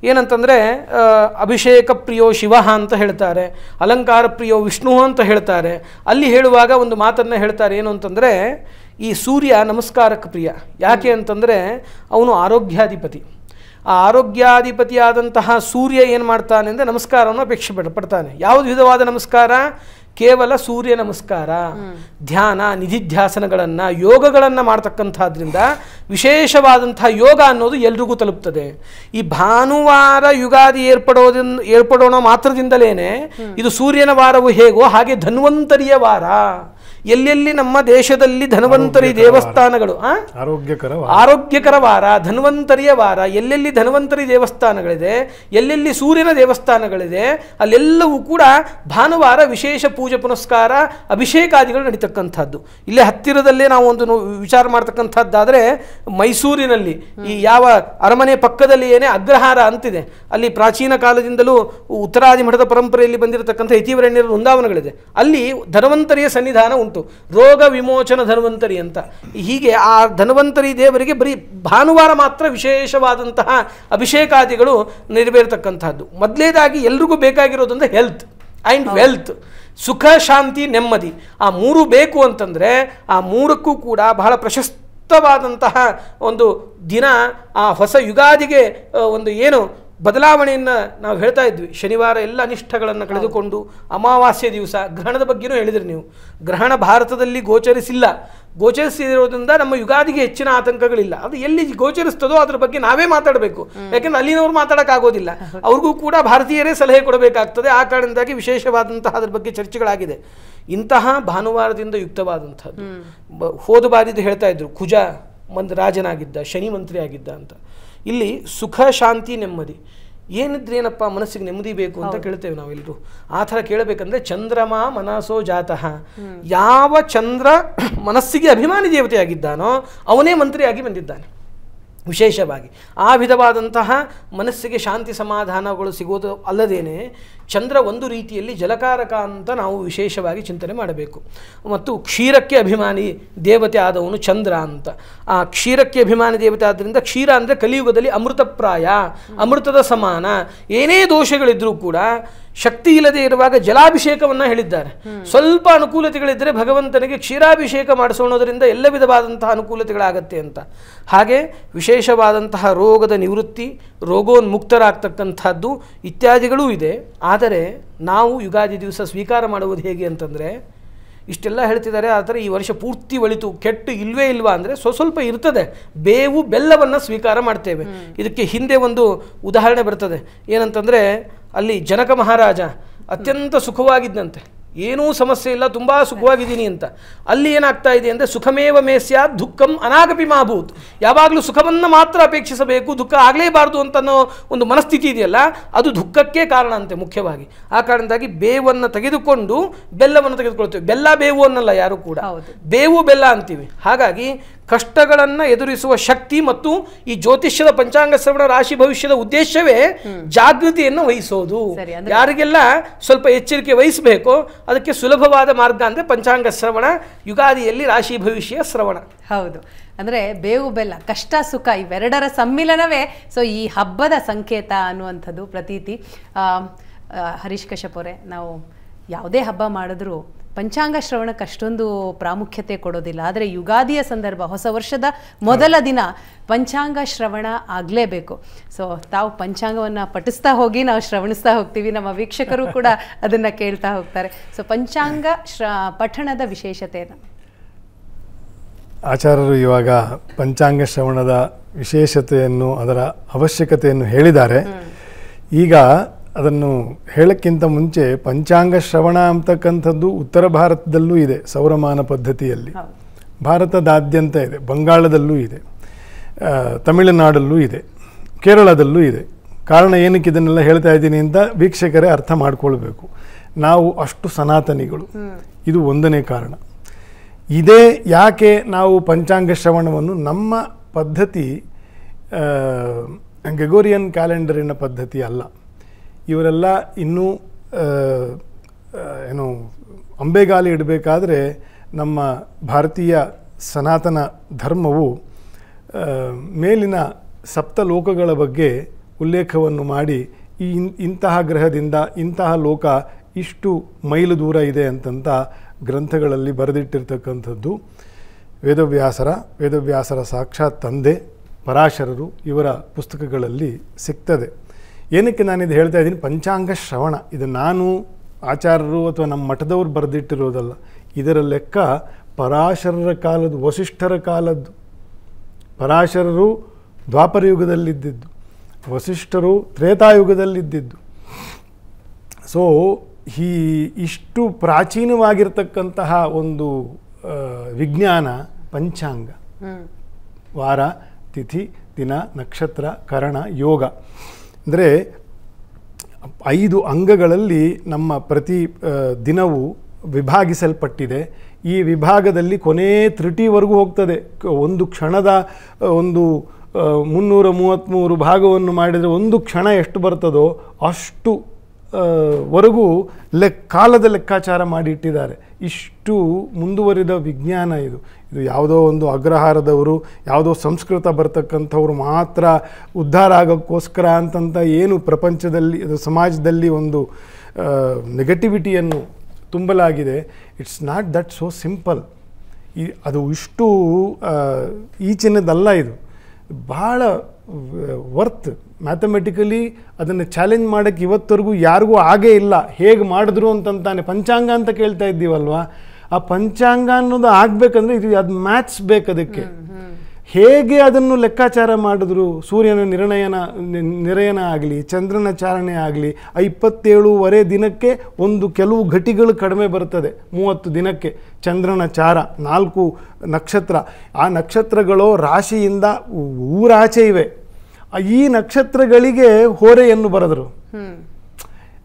ಏನಂತಂದರೆ, ಅಭಿಷೇಕ ಪ್ರಿಯೋ ಶಿವ ಅಂತ ಹೇಳ್ತಾರೆ, ಅಲಂಕಾರ ಪ್ರಿಯೋ ವಿಷ್ಣು ಅಂತ ಹೇಳ್ತಾರೆ. ಅಲ್ಲಿ ಹೇಳುವಾಗ ಒಂದು ಮಾತನ್ನು ಹೇಳ್ತಾರೆ, ಏನು ಅಂತಂದರೆ, ಈ ಸೂರ್ಯ ನಮಸ್ಕಾರಕ್ಕೆ ಪ್ರಿಯ. ಯಾಕೆ ಅಂತಂದರೆ ಅವನು ಆರೋಗ್ಯಾಧಿಪತಿ. ಆ ಆರೋಗ್ಯಾಧಿಪತಿಯಾದಂತಹ ಸೂರ್ಯ ಏನು ಮಾಡ್ತಾನೆ ಅಂದರೆ ನಮಸ್ಕಾರವನ್ನು ಅಪೇಕ್ಷೆ ಪಡ್ತಾನೆ. ಯಾವುದು ವಿಧವಾದ ನಮಸ್ಕಾರ? ಕೇವಲ ಸೂರ್ಯ ನಮಸ್ಕಾರ, ಧ್ಯಾನ, ನಿಧಿಧ್ಯಾಸನಗಳನ್ನು, ಯೋಗಗಳನ್ನು ಮಾಡ್ತಕ್ಕಂಥದ್ರಿಂದ ವಿಶೇಷವಾದಂತಹ ಯೋಗ ಅನ್ನೋದು ಎಲ್ರಿಗೂ ತಲುಪ್ತದೆ. ಈ ಭಾನುವಾರ ಯುಗಾದಿ ಏರ್ಪಡೋಣ ಮಾತ್ರದಿಂದಲೇ ಇದು ಸೂರ್ಯನ ವಾರವು ಹೇಗೋ ಹಾಗೆ ಧನ್ವಂತರಿಯ ವಾರ. ಎಲ್ಲೆಲ್ಲಿ ನಮ್ಮ ದೇಶದಲ್ಲಿ ಧನ್ವಂತರಿ ದೇವಸ್ಥಾನಗಳು, ಆರೋಗ್ಯಕರ ವಾರ, ಧನ್ವಂತರಿಯ ವಾರ, ಎಲ್ಲೆಲ್ಲಿ ಧನ್ವಂತರಿ ದೇವಸ್ಥಾನಗಳಿದೆ, ಎಲ್ಲೆಲ್ಲಿ ಸೂರ್ಯನ ದೇವಸ್ಥಾನಗಳಿದೆ, ಅಲ್ಲೆಲ್ಲವೂ ಕೂಡ ಭಾನುವಾರ ವಿಶೇಷ ಪೂಜೆ ಪುನಸ್ಕಾರ ಅಭಿಷೇಕಾದಿಗಳು ನಡೀತಕ್ಕಂಥದ್ದು. ಇಲ್ಲೇ ಹತ್ತಿರದಲ್ಲೇ ನಾವು ಒಂದು ವಿಚಾರ ಮಾಡ್ತಕ್ಕಂಥದ್ದಾದರೆ, ಮೈಸೂರಿನಲ್ಲಿ ಈ ಯಾವ ಅರಮನೆ ಪಕ್ಕದಲ್ಲಿ ಏನೇ ಅಗ್ರಹಾರ ಅಂತಿದೆ, ಅಲ್ಲಿ ಪ್ರಾಚೀನ ಕಾಲದಿಂದಲೂ ಉತ್ತರಾದಿ ಮಠದ ಪರಂಪರೆಯಲ್ಲಿ ಬಂದಿರತಕ್ಕಂಥ ಯತಿವರಣ್ಯರ ವೃಂದಾವನಗಳಿದೆ. ಅಲ್ಲಿ ಧನ್ವಂತರಿಯ ಸನ್ನಿಧಾನ ಉಂಟು, ರೋಗ ವಿಮೋಚನ ಧನ್ವಂತರಿ ಅಂತ. ಹೀಗೆ ಆ ಧನ್ವಂತರಿ ದೇವರಿಗೆ ಬರೀ ಭಾನುವಾರ ಮಾತ್ರ ವಿಶೇಷವಾದಂತಹ ಅಭಿಷೇಕಾದಿಗಳು ನೆರವೇರತಕ್ಕಂಥದ್ದು. ಮೊದಲೇದಾಗಿ ಎಲ್ರಿಗೂ ಬೇಕಾಗಿರೋದಂದ್ರೆ ಹೆಲ್ತ್ ಆ್ಯಂಡ್ ವೆಲ್ತ್, ಸುಖ, ಶಾಂತಿ, ನೆಮ್ಮದಿ. ಆ 3 ಬೇಕು ಅಂತಂದರೆ ಆ 3ಕ್ಕೂ ಕೂಡ ಬಹಳ ಪ್ರಶಸ್ತವಾದಂತಹ ಒಂದು ದಿನ. ಆ ಹೊಸ ಯುಗಾದಿಗೆ ಒಂದು ಏನು ಬದಲಾವಣೆಯನ್ನು ನಾವು ಹೇಳ್ತಾ ಇದ್ವಿ. ಶನಿವಾರ ಎಲ್ಲ ಅನಿಷ್ಟಗಳನ್ನು ಕಳೆದುಕೊಂಡು ಅಮಾವಾಸ್ಯೆ ದಿವಸ ಗ್ರಹಣದ ಬಗ್ಗೆಯೂ ಹೇಳಿದ್ರಿ ನೀವು. ಗ್ರಹಣ ಭಾರತದಲ್ಲಿ ಗೋಚರಿಸಿರೋದ್ರಿಂದ ನಮ್ಮ ಯುಗಾದಿಗೆ ಹೆಚ್ಚಿನ ಆತಂಕಗಳಿಲ್ಲ. ಅದು ಎಲ್ಲಿ ಗೋಚರಿಸ್ತದೋ ಅದ್ರ ಬಗ್ಗೆ ನಾವೇ ಮಾತಾಡಬೇಕು. ಯಾಕೆಂದ್ರೆ ಅಲ್ಲಿನವ್ರು ಮಾತಾಡೋಕ್ಕಾಗೋದಿಲ್ಲ, ಅವ್ರಿಗೂ ಕೂಡ ಭಾರತೀಯರೇ ಸಲಹೆ ಕೊಡಬೇಕಾಗ್ತದೆ. ಆ ಕಾರಣದಿಂದಾಗಿ ವಿಶೇಷವಾದಂತಹ ಅದ್ರ ಬಗ್ಗೆ ಚರ್ಚೆಗಳಾಗಿದೆ. ಇಂತಹ ಭಾನುವಾರದಿಂದ ಯುಕ್ತವಾದಂಥದ್ದು. ಹೋದ ಬಾರಿದು ಹೇಳ್ತಾ ಇದ್ರು, ಕುಜ ರಾಜನಾಗಿದ್ದ, ಶನಿ ಮಂತ್ರಿ ಆಗಿದ್ದ ಅಂತ. ಇಲ್ಲಿ ಸುಖ, ಶಾಂತಿ, ನೆಮ್ಮದಿ. ಏನಿದ್ರೇನಪ್ಪ ಮನಸ್ಸಿಗೆ ನೆಮ್ಮದಿ ಬೇಕು ಅಂತ ಕೇಳ್ತೇವೆ ನಾವೆಲ್ಲರೂ. ಆ ಥರ ಕೇಳಬೇಕಂದ್ರೆ ಚಂದ್ರಮ ಮನಸೋ ಜಾತಃ, ಯಾವ ಚಂದ್ರ ಮನಸ್ಸಿಗೆ ಅಭಿಮಾನಿ ದೇವತೆಯಾಗಿದ್ದಾನೋ ಅವನೇ ಮಂತ್ರಿಯಾಗಿ ಬಂದಿದ್ದಾನೆ. ವಿಶೇಷವಾಗಿ ಆ ವಿಧವಾದಂತಹ ಮನಸ್ಸಿಗೆ ಶಾಂತಿ ಸಮಾಧಾನಗಳು ಸಿಗೋದು ಅಲ್ಲದೇನೆ ಚಂದ್ರ ಒಂದು ರೀತಿಯಲ್ಲಿ ಜಲಕಾರಕ ಅಂತ ನಾವು ವಿಶೇಷವಾಗಿ ಚಿಂತನೆ ಮಾಡಬೇಕು. ಮತ್ತು ಕ್ಷೀರಕ್ಕೆ ಅಭಿಮಾನಿ ದೇವತೆ ಆದವನು ಚಂದ್ರ ಅಂತ. ಆ ಕ್ಷೀರಕ್ಕೆ ಅಭಿಮಾನಿ ದೇವತೆ ಆದ್ದರಿಂದ ಕ್ಷೀರ ಅಂದರೆ ಕಲಿಯುಗದಲ್ಲಿ ಅಮೃತಪ್ರಾಯ, ಅಮೃತದ ಸಮಾನ. ಏನೇ ದೋಷಗಳಿದ್ರೂ ಕೂಡ ಶಕ್ತಿ ಇಲ್ಲದೆ ಇರುವಾಗ ಜಲಾಭಿಷೇಕವನ್ನು ಹೇಳಿದ್ದಾರೆ. ಸ್ವಲ್ಪ ಅನುಕೂಲತೆಗಳಿದ್ದರೆ ಭಗವಂತನಿಗೆ ಕ್ಷೀರಾಭಿಷೇಕ ಮಾಡಿಸೋಣೋದರಿಂದ ಎಲ್ಲ ವಿಧವಾದಂತಹ ಅನುಕೂಲತೆಗಳಾಗತ್ತೆ ಅಂತ. ಹಾಗೆ ವಿಶೇಷವಾದಂತಹ ರೋಗದ ನಿವೃತ್ತಿ, ರೋಗೋನ್ಮುಕ್ತರಾಗ್ತಕ್ಕಂಥದ್ದು ಇತ್ಯಾದಿಗಳೂ ಇದೆ. ಆದರೆ ನಾವು ಯುಗಾದಿ ದಿವಸ ಸ್ವೀಕಾರ ಮಾಡುವುದು ಹೇಗೆ ಅಂತಂದರೆ, ಇಷ್ಟೆಲ್ಲ ಹೇಳ್ತಿದ್ದಾರೆ, ಆದರೆ ಈ ವರ್ಷ ಪೂರ್ತಿ ಒಳಿತು ಕೆಟ್ಟು ಇಲ್ವೇ ಇಲ್ವಾ ಅಂದರೆ ಸ್ವಲ್ಪ ಇರ್ತದೆ. ಬೇವು ಬೆಲ್ಲವನ್ನು ಸ್ವೀಕಾರ ಮಾಡ್ತೇವೆ. ಇದಕ್ಕೆ ಹಿಂದೆ ಒಂದು ಉದಾಹರಣೆ ಬರ್ತದೆ. ಏನಂತಂದರೆ, ಅಲ್ಲಿ ಜನಕ ಮಹಾರಾಜ ಅತ್ಯಂತ ಸುಖವಾಗಿದ್ದಂತೆ, ಏನೂ ಸಮಸ್ಯೆ ಇಲ್ಲ, ತುಂಬ ಸುಖವಾಗಿದ್ದೀನಿ ಅಂತ. ಅಲ್ಲಿ ಏನಾಗ್ತಾ ಇದೆ ಅಂದರೆ, ಸುಖಮೇವ ಮೇ ಸ್ಯಾತ್ ದುಃಖಂ ಅನಾಗಪಿ ಮಾಭೂತ್. ಯಾವಾಗಲೂ ಸುಖವನ್ನು ಮಾತ್ರ ಅಪೇಕ್ಷಿಸಬೇಕು, ದುಃಖ ಆಗಲೇಬಾರ್ದು ಅಂತನೋ ಒಂದು ಮನಸ್ಥಿತಿ ಇದೆಯಲ್ಲ, ಅದು ದುಃಖಕ್ಕೆ ಕಾರಣ ಅಂತೆ ಮುಖ್ಯವಾಗಿ. ಆ ಕಾರಣದಾಗಿ ಬೇವನ್ನು ತೆಗೆದುಕೊಂಡು ಬೆಲ್ಲವನ್ನು ತೆಗೆದುಕೊಳ್ತೇವೆ. ಬೆಲ್ಲ ಬೇವು ಅನ್ನಲ್ಲ ಯಾರು ಕೂಡ, ಬೇವು ಬೆಲ್ಲ ಅಂತೀವಿ. ಹಾಗಾಗಿ ಕಷ್ಟಗಳನ್ನು ಎದುರಿಸುವ ಶಕ್ತಿ ಮತ್ತು ಈ ಜ್ಯೋತಿಷ್ಯದ ಪಂಚಾಂಗ ಶ್ರವಣ ರಾಶಿ ಭವಿಷ್ಯದ ಉದ್ದೇಶವೇ ಜಾಗೃತಿಯನ್ನು ವಹಿಸೋದು. ಯಾರಿಗೆಲ್ಲ ಸ್ವಲ್ಪ ಎಚ್ಚರಿಕೆ ವಹಿಸಬೇಕು ಅದಕ್ಕೆ ಸುಲಭವಾದ ಮಾರ್ಗ ಅಂದರೆ ಪಂಚಾಂಗ ಶ್ರವಣ, ಯುಗಾದಿಯಲ್ಲಿ ರಾಶಿ ಭವಿಷ್ಯ ಶ್ರವಣ. ಹೌದು, ಅಂದರೆ ಬೇವು ಬೆಲ್ಲ, ಕಷ್ಟ ಸುಖ ಇವೆರಡರ ಸಮ್ಮಿಲನವೇ ಸೊ ಈ ಹಬ್ಬದ ಸಂಕೇತ ಅನ್ನುವಂಥದ್ದು ಪ್ರತೀತಿ. ಹರೀಶ್ ಕಶ್ಯಪ್ ಅವರೇ, ನಾವು ಯಾವುದೇ ಹಬ್ಬ ಮಾಡಿದ್ರೂ ಪಂಚಾಂಗ ಶ್ರವಣಕ್ಕೆ ಅಷ್ಟೊಂದು ಪ್ರಾಮುಖ್ಯತೆ ಕೊಡೋದಿಲ್ಲ. ಆದರೆ ಯುಗಾದಿಯ ಸಂದರ್ಭ, ಹೊಸ ವರ್ಷದ ಮೊದಲ ದಿನ ಪಂಚಾಂಗ ಶ್ರವಣ ಆಗಲೇಬೇಕು. ಸೊ ತಾವು ಪಂಚಾಂಗವನ್ನು ಪಠಿಸ್ತಾ ಹೋಗಿ ನಾವು ಶ್ರವಣಿಸ್ತಾ ಹೋಗ್ತೀವಿ, ನಮ್ಮ ವೀಕ್ಷಕರು ಕೂಡ ಅದನ್ನು ಕೇಳ್ತಾ ಹೋಗ್ತಾರೆ. ಸೊ ಪಂಚಾಂಗ ಪಠಣದ ವಿಶೇಷತೆಯನ್ನು ಆಚಾರ್ಯರು ಇವಾಗ ಪಂಚಾಂಗ ಶ್ರವಣದ ವಿಶೇಷತೆಯನ್ನು, ಅದರ ಅವಶ್ಯಕತೆಯನ್ನು ಹೇಳಿದ್ದಾರೆ. ಈಗ ಅದನ್ನು ಹೇಳೋಕ್ಕಿಂತ ಮುಂಚೆ ಪಂಚಾಂಗ ಶ್ರವಣ ಅಂತಕ್ಕಂಥದ್ದು ಉತ್ತರ ಭಾರತದಲ್ಲೂ ಇದೆ, ಸೌರಮಾನ ಪದ್ಧತಿಯಲ್ಲಿ. ಭಾರತದಾದ್ಯಂತ ಇದೆ, ಬಂಗಾಳದಲ್ಲೂ ಇದೆ, ತಮಿಳುನಾಡಲ್ಲೂ ಇದೆ, ಕೇರಳದಲ್ಲೂ ಇದೆ. ಕಾರಣ ಏನಕ್ಕೆ ಇದನ್ನೆಲ್ಲ ಹೇಳ್ತಾ ಇದ್ದೀನಿ ಅಂತ ವೀಕ್ಷಕರೇ ಅರ್ಥ ಮಾಡ್ಕೊಳ್ಬೇಕು. ನಾವು ಅಷ್ಟು ಸನಾತನಿಗಳು, ಇದು ಒಂದನೇ ಕಾರಣ. ಇದೇ ಯಾಕೆ ನಾವು ಪಂಚಾಂಗ ಶ್ರವಣವನ್ನು, ನಮ್ಮ ಪದ್ಧತಿ ಗ್ರೆಗೋರಿಯನ್ ಕ್ಯಾಲೆಂಡರಿನ ಪದ್ಧತಿ ಅಲ್ಲ. ಇವರೆಲ್ಲ ಇನ್ನೂ ಏನು ಅಂಬೆಗಾಲಿ ಇಡಬೇಕಾದ್ರೆ ನಮ್ಮ ಭಾರತೀಯ ಸನಾತನ ಧರ್ಮವು ಮೇಲಿನ ಸಪ್ತಲೋಕಗಳ ಬಗ್ಗೆ ಉಲ್ಲೇಖವನ್ನು ಮಾಡಿ, ಇಂತಹ ಗ್ರಹದಿಂದ ಇಂತಹ ಲೋಕ ಇಷ್ಟು ಮೈಲು ದೂರ ಇದೆ ಅಂತಂತ ಗ್ರಂಥಗಳಲ್ಲಿ ಬರೆದಿಟ್ಟಿರ್ತಕ್ಕಂಥದ್ದು ವೇದವ್ಯಾಸರ ಸಾಕ್ಷಾತ್ ತಂದೆ ಪರಾಶರರು ಇವರ ಪುಸ್ತಕಗಳಲ್ಲಿ ಸಿಗ್ತದೆ. ಏನಕ್ಕೆ ನಾನಿದು ಹೇಳ್ತಾ ಇದ್ದೀನಿ, ಪಂಚಾಂಗ ಶ್ರವಣ ಇದು ನಾನು ಆಚಾರ್ಯರು ಅಥವಾ ನಮ್ಮ ಮಠದವ್ರು ಬರೆದಿಟ್ಟಿರೋದಲ್ಲ. ಇದರ ಲೆಕ್ಕ ಪರಾಶರರ ಕಾಲದ್ದು, ವಸಿಷ್ಠರ ಕಾಲದ್ದು. ಪರಾಶರರು ದ್ವಾಪರ ಯುಗದಲ್ಲಿದ್ದಿದ್ದು, ವಸಿಷ್ಠರು ತ್ರೇತಾಯುಗದಲ್ಲಿದ್ದಿದ್ದು. ಸೊ ಇಷ್ಟು ಪ್ರಾಚೀನವಾಗಿರ್ತಕ್ಕಂತಹ ಒಂದು ವಿಜ್ಞಾನ ಪಂಚಾಂಗ. ವಾರ, ತಿಥಿ, ದಿನ, ನಕ್ಷತ್ರ, ಕರಣ, ಯೋಗ ಅಂದರೆ 5 ಅಂಗಗಳಲ್ಲಿ ನಮ್ಮ ಪ್ರತಿ ದಿನವೂ ವಿಭಾಗಿಸಲ್ಪಟ್ಟಿದೆ. ಈ ವಿಭಾಗದಲ್ಲಿ ಕೊನೆ ತ್ರುಟಿವರೆಗೂ ಹೋಗ್ತದೆ. ಒಂದು ಕ್ಷಣದ ಒಂದು 333 ಭಾಗವನ್ನು ಮಾಡಿದರೆ ಒಂದು ಕ್ಷಣ ಎಷ್ಟು ಬರ್ತದೋ ಅಷ್ಟು ವರೆಗೂ ಕಾಲದ ಲೆಕ್ಕಾಚಾರ ಮಾಡಿ ಇಟ್ಟಿದ್ದಾರೆ. ಇಷ್ಟು ಮುಂದುವರಿದ ವಿಜ್ಞಾನ ಇದು. ಯಾವುದೋ ಒಂದು ಅಗ್ರಹಾರದವರು, ಯಾವುದೋ ಸಂಸ್ಕೃತ ಬರ್ತಕ್ಕಂಥವ್ರು ಮಾತ್ರ ಉದ್ಧಾರ ಆಗೋಕ್ಕೋಸ್ಕರ ಅಂತಂತ ಏನು ಪ್ರಪಂಚದಲ್ಲಿ, ಸಮಾಜದಲ್ಲಿ ಒಂದು ನೆಗೆಟಿವಿಟಿಯನ್ನು ತುಂಬಲಾಗಿದೆ. It's not that so simple. ಅದು ಇಷ್ಟು ಈಚಿನದಲ್ಲ. ಇದು ಭಾಳ ವರ್ತ್. ಮ್ಯಾಥಮೆಟಿಕಲಿ ಅದನ್ನು ಚಾಲೆಂಜ್ ಮಾಡೋಕ್ಕೆ ಇವತ್ತರೆಗೂ ಯಾರಿಗೂ ಆಗೇ ಇಲ್ಲ. ಹೇಗೆ ಮಾಡಿದ್ರು ಅಂತಂತಾನೆ. ಪಂಚಾಂಗ ಅಂತ ಕೇಳ್ತಾ ಇದ್ದೀವಲ್ವ, ಆ ಪಂಚಾಂಗ ಅನ್ನೋದು ಆಗಬೇಕಂದ್ರೆ ಅದು ಮ್ಯಾಥ್ಸ್ ಬೇಕು. ಅದಕ್ಕೆ ಹೇಗೆ ಅದನ್ನು ಲೆಕ್ಕಾಚಾರ ಮಾಡಿದ್ರು, ಸೂರ್ಯನ ನಿರಯನ ಆಗಲಿ, ಚಂದ್ರನ ಚಾರಣೆ ಆಗಲಿ, 27.5 ದಿನಕ್ಕೆ ಒಂದು ಕೆಲವು ಘಟಿಗಳು ಕಡಿಮೆ ಬರ್ತದೆ. 30 ದಿನಕ್ಕೆ ಚಂದ್ರನ ಚಾರ, 4 ನಕ್ಷತ್ರ. ಆ ನಕ್ಷತ್ರಗಳು ರಾಶಿಯಿಂದ ಊರಾಚೆ ಇವೆ. ಈ ನಕ್ಷತ್ರಗಳಿಗೆ ಹೋರೆಯನ್ನು ಬರೆದರು.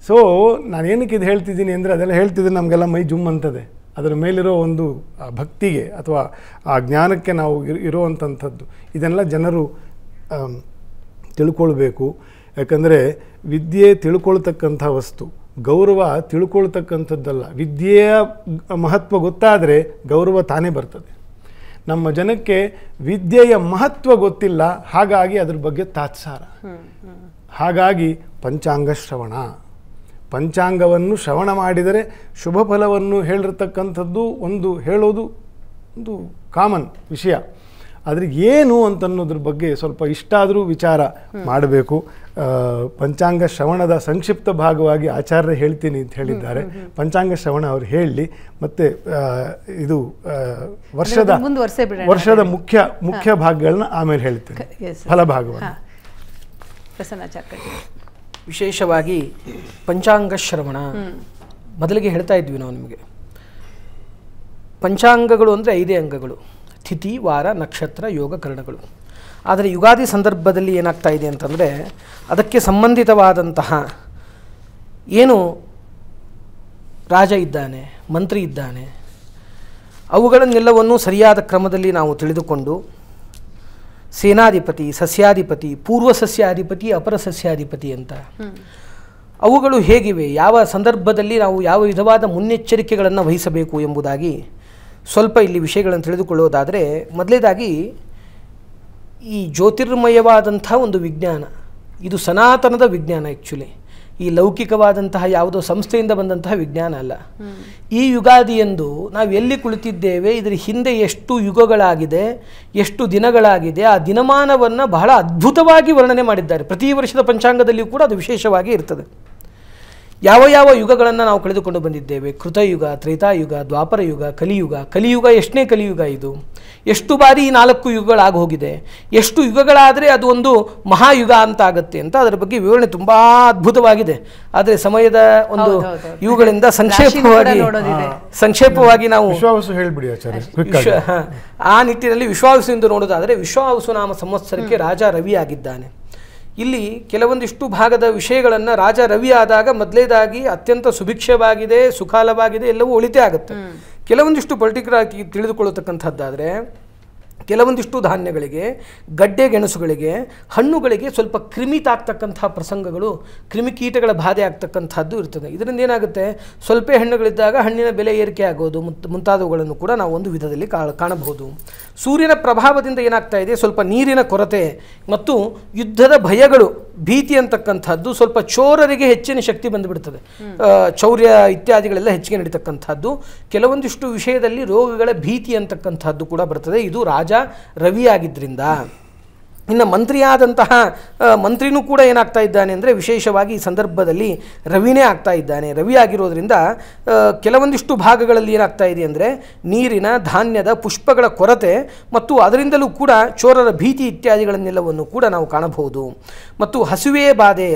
ಸೊ ನಾನೇನಕ್ಕೆ ಇದು ಹೇಳ್ತಿದ್ದೀನಿ ಅಂದರೆ, ಅದೆಲ್ಲ ಹೇಳ್ತಿದ್ರೆ ನಮಗೆಲ್ಲ ಮೈ ಜುಮ್ ಅಂತದೆ. ಅದರ ಮೇಲಿರೋ ಒಂದು ಭಕ್ತಿಗೆ ಅಥವಾ ಆ ಜ್ಞಾನಕ್ಕೆ ನಾವು ಇರುವಂಥದ್ದು. ಇದನ್ನೆಲ್ಲ ಜನರು ತಿಳ್ಕೊಳ್ಬೇಕು. ಯಾಕಂದರೆ ವಿದ್ಯೆ ತಿಳ್ಕೊಳ್ತಕ್ಕಂಥ ವಸ್ತು, ಗೌರವ ತಿಳ್ಕೊಳ್ತಕ್ಕಂಥದ್ದಲ್ಲ. ವಿದ್ಯೆಯ ಮಹತ್ವ ಗೊತ್ತಾದರೆ ಗೌರವ ತಾನೇ ಬರ್ತದೆ. ನಮ್ಮ ಜನಕ್ಕೆ ವಿದ್ಯೆಯ ಮಹತ್ವ ಗೊತ್ತಿಲ್ಲ, ಹಾಗಾಗಿ ಅದ್ರ ಬಗ್ಗೆ ತಾತ್ಸಾರ. ಹಾಗಾಗಿ ಪಂಚಾಂಗ ಶ್ರವಣ, ಪಂಚಾಂಗವನ್ನು ಶ್ರವಣ ಮಾಡಿದರೆ ಶುಭ ಫಲವನ್ನು ಹೇಳಿರ್ತಕ್ಕಂಥದ್ದು ಹೇಳೋದು ಒಂದು ಕಾಮನ್ ವಿಷಯ. ಆದರೆ ಏನು ಅಂತನ್ನೋದ್ರ ಬಗ್ಗೆ ಸ್ವಲ್ಪ ಇಷ್ಟಾದರೂ ವಿಚಾರ ಮಾಡಬೇಕು. ಪಂಚಾಂಗ ಶ್ರವಣದ ಸಂಕ್ಷಿಪ್ತ ಭಾಗವಾಗಿ ಆಚಾರ್ಯ ಹೇಳ್ತೀನಿ ಅಂತ ಹೇಳಿದ್ದಾರೆ. ಪಂಚಾಂಗ ಶ್ರವಣ ಅವ್ರು ಹೇಳಲಿ, ಮತ್ತು ಇದು ವರ್ಷದ ಮುಖ್ಯ ಭಾಗಗಳನ್ನ ಆಮೇಲೆ ಹೇಳ್ತೀನಿ, ಫಲಭಾಗವನ್ನು. ವಿಶೇಷವಾಗಿ ಪಂಚಾಂಗ ಶ್ರವಣ ಮೊದಲಿಗೆ ಹೇಳ್ತಾ ಇದ್ವಿ ನಾವು ನಿಮಗೆ. ಪಂಚಾಂಗಗಳು ಅಂದರೆ 5 ಅಂಗಗಳು: ತಿಥಿ, ವಾರ, ನಕ್ಷತ್ರ, ಯೋಗ, ಕರಣಗಳು. ಆದರೆ ಯುಗಾದಿ ಸಂದರ್ಭದಲ್ಲಿ ಏನಾಗ್ತಾ ಇದೆ ಅಂತಂದರೆ ಅದಕ್ಕೆ ಸಂಬಂಧಿತವಾದಂತಹ ಏನು ರಾಜ ಇದ್ದಾನೆ, ಮಂತ್ರಿ ಇದ್ದಾನೆ, ಅವುಗಳನ್ನೆಲ್ಲವನ್ನು ಸರಿಯಾದ ಕ್ರಮದಲ್ಲಿ ನಾವು ತಿಳಿದುಕೊಂಡು ಸೇನಾಧಿಪತಿ, ಸಸ್ಯಾಧಿಪತಿ, ಪೂರ್ವ ಸಸ್ಯಾಧಿಪತಿ, ಅಪರ ಸಸ್ಯಾಧಿಪತಿ ಅಂತ ಅವುಗಳು ಹೇಗಿವೆ, ಯಾವ ಸಂದರ್ಭದಲ್ಲಿ ನಾವು ಯಾವ ವಿಧವಾದ ಮುನ್ನೆಚ್ಚರಿಕೆಗಳನ್ನು ವಹಿಸಬೇಕು ಎಂಬುದಾಗಿ ಸ್ವಲ್ಪ ಇಲ್ಲಿ ವಿಷಯಗಳನ್ನು ತಿಳಿದುಕೊಳ್ಳೋದಾದರೆ, ಮೊದಲೇದಾಗಿ ಈ ಜ್ಯೋತಿರ್ಮಯವಾದಂಥ ಒಂದು ವಿಜ್ಞಾನ, ಇದು ಸನಾತನದ ವಿಜ್ಞಾನ. ಆ್ಯಕ್ಚುಲಿ ಈ ಲೌಕಿಕವಾದಂತಹ ಯಾವುದೋ ಸಂಸ್ಥೆಯಿಂದ ಬಂದಂತಹ ವಿಜ್ಞಾನ ಅಲ್ಲ. ಈ ಯುಗಾದಿಯಂದು ನಾವು ಎಲ್ಲಿ ಕುಳಿತಿದ್ದೇವೆ, ಇದರ ಹಿಂದೆ ಎಷ್ಟು ಯುಗಗಳಾಗಿದೆ, ಎಷ್ಟು ದಿನಗಳಾಗಿದೆ, ಆ ದಿನಮಾನವನ್ನು ಬಹಳ ಅದ್ಭುತವಾಗಿ ವರ್ಣನೆ ಮಾಡಿದ್ದಾರೆ. ಪ್ರತಿ ವರ್ಷದ ಪಂಚಾಂಗದಲ್ಲಿಯೂ ಕೂಡ ಅದು ವಿಶೇಷವಾಗಿ ಇರ್ತದೆ. ಯಾವ ಯಾವ ಯುಗಗಳನ್ನು ನಾವು ಕಳೆದುಕೊಂಡು ಬಂದಿದ್ದೇವೆ: ಕೃತಯುಗ, ತ್ರೇತಾಯುಗ, ದ್ವಾಪರ ಯುಗ, ಕಲಿಯುಗ. ಕಲಿಯುಗ ಎಷ್ಟನೇ ಕಲಿಯುಗ ಇದು? ಎಷ್ಟು ಬಾರಿ ಈ 4 ಯುಗಗಳಾಗಿ ಹೋಗಿದೆ, ಎಷ್ಟು ಯುಗಗಳಾದರೆ ಅದು ಒಂದು ಮಹಾಯುಗ ಅಂತ ಆಗುತ್ತೆ ಅಂತ ಅದರ ಬಗ್ಗೆ ವಿವರಣೆ ತುಂಬ ಅದ್ಭುತವಾಗಿದೆ. ಆದರೆ ಸಮಯದ ಒಂದು ಇವುಗಳಿಂದ ಸಂಕ್ಷೇಪವಾಗಿ ನಾವು ಆ ನಿಟ್ಟಿನಲ್ಲಿ ವಿಶ್ವಾವಸು ನೋಡೋದಾದರೆ, ವಿಶ್ವಾವಸು ನಾಮ ಸಂವತ್ಸರಕ್ಕೆ ರಾಜ ರವಿ ಆಗಿದ್ದಾನೆ. ಇಲ್ಲಿ ಕೆಲವೊಂದಿಷ್ಟು ಭಾಗದ ವಿಷಯಗಳನ್ನು ರಾಜ ರವಿ ಆದಾಗ ಮೊದಲೇದಾಗಿ ಅತ್ಯಂತ ಸುಭಿಕ್ಷವಾಗಿದೆ, ಸುಖಾಲವಾಗಿದೆ, ಎಲ್ಲವೂ ಒಳಿತೇ ಆಗುತ್ತೆ. ಕೆಲವೊಂದಿಷ್ಟು ಪರ್ಟಿಕ್ಯುಲರ್ ಆಗಿ ತಿಳಿದುಕೊಳ್ಳತಕ್ಕಂಥದ್ದಾದರೆ ಕೆಲವೊಂದಿಷ್ಟು ಧಾನ್ಯಗಳಿಗೆ, ಗಡ್ಡೆ ಗೆಣಸುಗಳಿಗೆ, ಹಣ್ಣುಗಳಿಗೆ ಸ್ವಲ್ಪ ಕ್ರಿಮಿ ತಾಗ್ತಕ್ಕಂಥ ಪ್ರಸಂಗಗಳು, ಕ್ರಿಮಿಕೀಟಗಳ ಬಾಧೆ ಆಗ್ತಕ್ಕಂಥದ್ದು ಇರ್ತದೆ. ಇದರಿಂದ ಏನಾಗುತ್ತೆ, ಸ್ವಲ್ಪ ಹಣ್ಣುಗಳಿದ್ದಾಗ ಹಣ್ಣಿನ ಬೆಲೆ ಏರಿಕೆ ಆಗೋದು ಮುಂತಾದವುಗಳನ್ನು ಕೂಡ ನಾವು ಒಂದು ವಿಧದಲ್ಲಿ ಕಾಣಬಹುದು. ಸೂರ್ಯನ ಪ್ರಭಾವದಿಂದ ಏನಾಗ್ತಾ ಇದೆ, ಸ್ವಲ್ಪ ನೀರಿನ ಕೊರತೆ ಮತ್ತು ಯುದ್ಧದ ಭಯಗಳು, ಭೀತಿ ಅಂತಕ್ಕಂಥದ್ದು, ಸ್ವಲ್ಪ ಚೋರರಿಗೆ ಹೆಚ್ಚಿನ ಶಕ್ತಿ ಬಂದುಬಿಡ್ತದೆ. ಚೌರ್ಯ ಇತ್ಯಾದಿಗಳೆಲ್ಲ ಹೆಚ್ಚಿಗೆ ನಡೀತಕ್ಕಂಥದ್ದು. ಕೆಲವೊಂದಿಷ್ಟು ವಿಷಯದಲ್ಲಿ ರೋಗಗಳ ಭೀತಿ ಅಂತಕ್ಕಂಥದ್ದು ಕೂಡ ಬರ್ತದೆ. ಇದು ರಾಜ ರವಿ ಆಗಿದ್ದರಿಂದ. ಇನ್ನು ಮಂತ್ರಿಯಾದಂತಹ ಮಂತ್ರಿನೂ ಕೂಡ ಏನಾಗ್ತಾ ಇದ್ದಾನೆ ಅಂದರೆ ವಿಶೇಷವಾಗಿ ಈ ಸಂದರ್ಭದಲ್ಲಿ ರವಿನೇ ಆಗ್ತಾ ಇದ್ದಾನೆ. ರವಿ ಆಗಿರೋದ್ರಿಂದ ಕೆಲವೊಂದಿಷ್ಟು ಭಾಗಗಳಲ್ಲಿ ಏನಾಗ್ತಾ ಇದೆ ಅಂದರೆ ನೀರಿನ, ಧಾನ್ಯದ, ಪುಷ್ಪಗಳ ಕೊರತೆ ಮತ್ತು ಅದರಿಂದಲೂ ಕೂಡ ಚೋರರ ಭೀತಿ ಇತ್ಯಾದಿಗಳನ್ನೆಲ್ಲವನ್ನು ಕೂಡ ನಾವು ಕಾಣಬಹುದು. ಮತ್ತು ಹಸಿವೆಯ ಬಾಧೆ,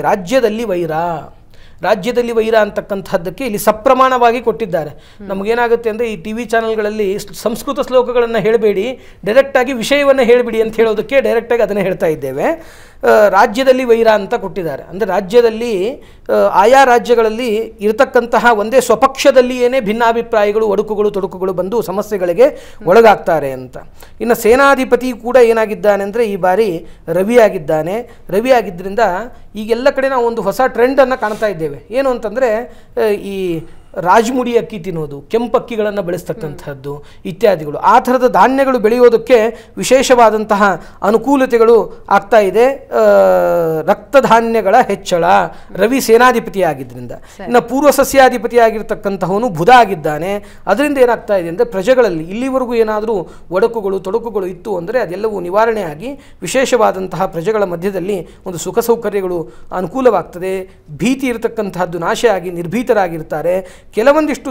ರಾಜ್ಯದಲ್ಲಿ ವೈರ ಅಂತಕ್ಕಂಥದ್ದಕ್ಕೆ ಇಲ್ಲಿ ಸಪ್ರಮಾಣವಾಗಿ ಕೊಟ್ಟಿದ್ದಾರೆ. ನಮಗೇನಾಗುತ್ತೆ ಅಂದರೆ ಈ TV ಚಾನಲ್ಗಳಲ್ಲಿ ಸಂಸ್ಕೃತ ಶ್ಲೋಕಗಳನ್ನು ಹೇಳಬೇಡಿ, ಡೈರೆಕ್ಟಾಗಿ ವಿಷಯವನ್ನು ಹೇಳಿಬಿಡಿ ಅಂತ ಹೇಳೋದಕ್ಕೆ ಡೈರೆಕ್ಟಾಗಿ ಅದನ್ನೇ ಹೇಳ್ತಾ ಇದ್ದೇವೆ. ರಾಜ್ಯದಲ್ಲಿ ವೈರ ಅಂತ ಕೊಟ್ಟಿದ್ದಾರೆ. ಅಂದರೆ ರಾಜ್ಯದಲ್ಲಿ ಆಯಾ ರಾಜ್ಯಗಳಲ್ಲಿ ಇರತಕ್ಕಂತಹ ಒಂದೇ ಸ್ವಪಕ್ಷದಲ್ಲಿಯೇ ಭಿನ್ನಾಭಿಪ್ರಾಯಗಳು, ಒಡುಕುಗಳು, ತೊಡಕುಗಳು ಬಂದು ಸಮಸ್ಯೆಗಳಿಗೆ ಒಳಗಾಗ್ತಾರೆ ಅಂತ. ಇನ್ನು ಸೇನಾಧಿಪತಿ ಕೂಡ ಏನಾಗಿದ್ದಾನೆ ಅಂದರೆ ಈ ಬಾರಿ ರವಿ ಆಗಿದ್ದಾನೆ. ರವಿ ಆಗಿದ್ದರಿಂದ ಈಗೆಲ್ಲ ಕಡೆ ನಾವು ಒಂದು ಹೊಸ ಟ್ರೆಂಡನ್ನು ಕಾಣ್ತಾ ಇದ್ದೇವೆ. ಏನು ಅಂತಂದರೆ ಈ ರಾಜಮುಡಿ ಅಕ್ಕಿ ತಿನ್ನೋದು, ಕೆಂಪಕ್ಕಿಗಳನ್ನು ಬೆಳೆಸ್ತಕ್ಕಂಥದ್ದು ಇತ್ಯಾದಿಗಳು, ಆ ಥರದ ಧಾನ್ಯಗಳು ಬೆಳೆಯೋದಕ್ಕೆ ವಿಶೇಷವಾದಂತಹ ಅನುಕೂಲತೆಗಳು ಆಗ್ತಾ ಇದೆ. ರಕ್ತಧಾನ್ಯಗಳ ಹೆಚ್ಚಳ, ರವಿ ಸೇನಾಧಿಪತಿ ಆಗಿದ್ದರಿಂದ. ಇನ್ನು ಪೂರ್ವ ಸಸ್ಯಾಧಿಪತಿ ಆಗಿರ್ತಕ್ಕಂತಹವನು ಬುಧ ಆಗಿದ್ದಾನೆ. ಅದರಿಂದ ಏನಾಗ್ತಾ ಇದೆ ಅಂದರೆ ಪ್ರಜೆಗಳಲ್ಲಿ ಇಲ್ಲಿವರೆಗೂ ಏನಾದರೂ ಒಡಕುಗಳು, ತೊಡಕುಗಳು ಇತ್ತು ಅಂದರೆ ಅದೆಲ್ಲವೂ ನಿವಾರಣೆಯಾಗಿ ವಿಶೇಷವಾದಂತಹ ಪ್ರಜೆಗಳ ಮಧ್ಯದಲ್ಲಿ ಒಂದು ಸುಖ ಸೌಕರ್ಯಗಳು ಅನುಕೂಲವಾಗ್ತದೆ. ಭೀತಿ ಇರತಕ್ಕಂತಹದ್ದು ನಾಶ ಆಗಿ ನಿರ್ಭೀತರಾಗಿರ್ತಾರೆ. ಕೆಲವೊಂದಿಷ್ಟು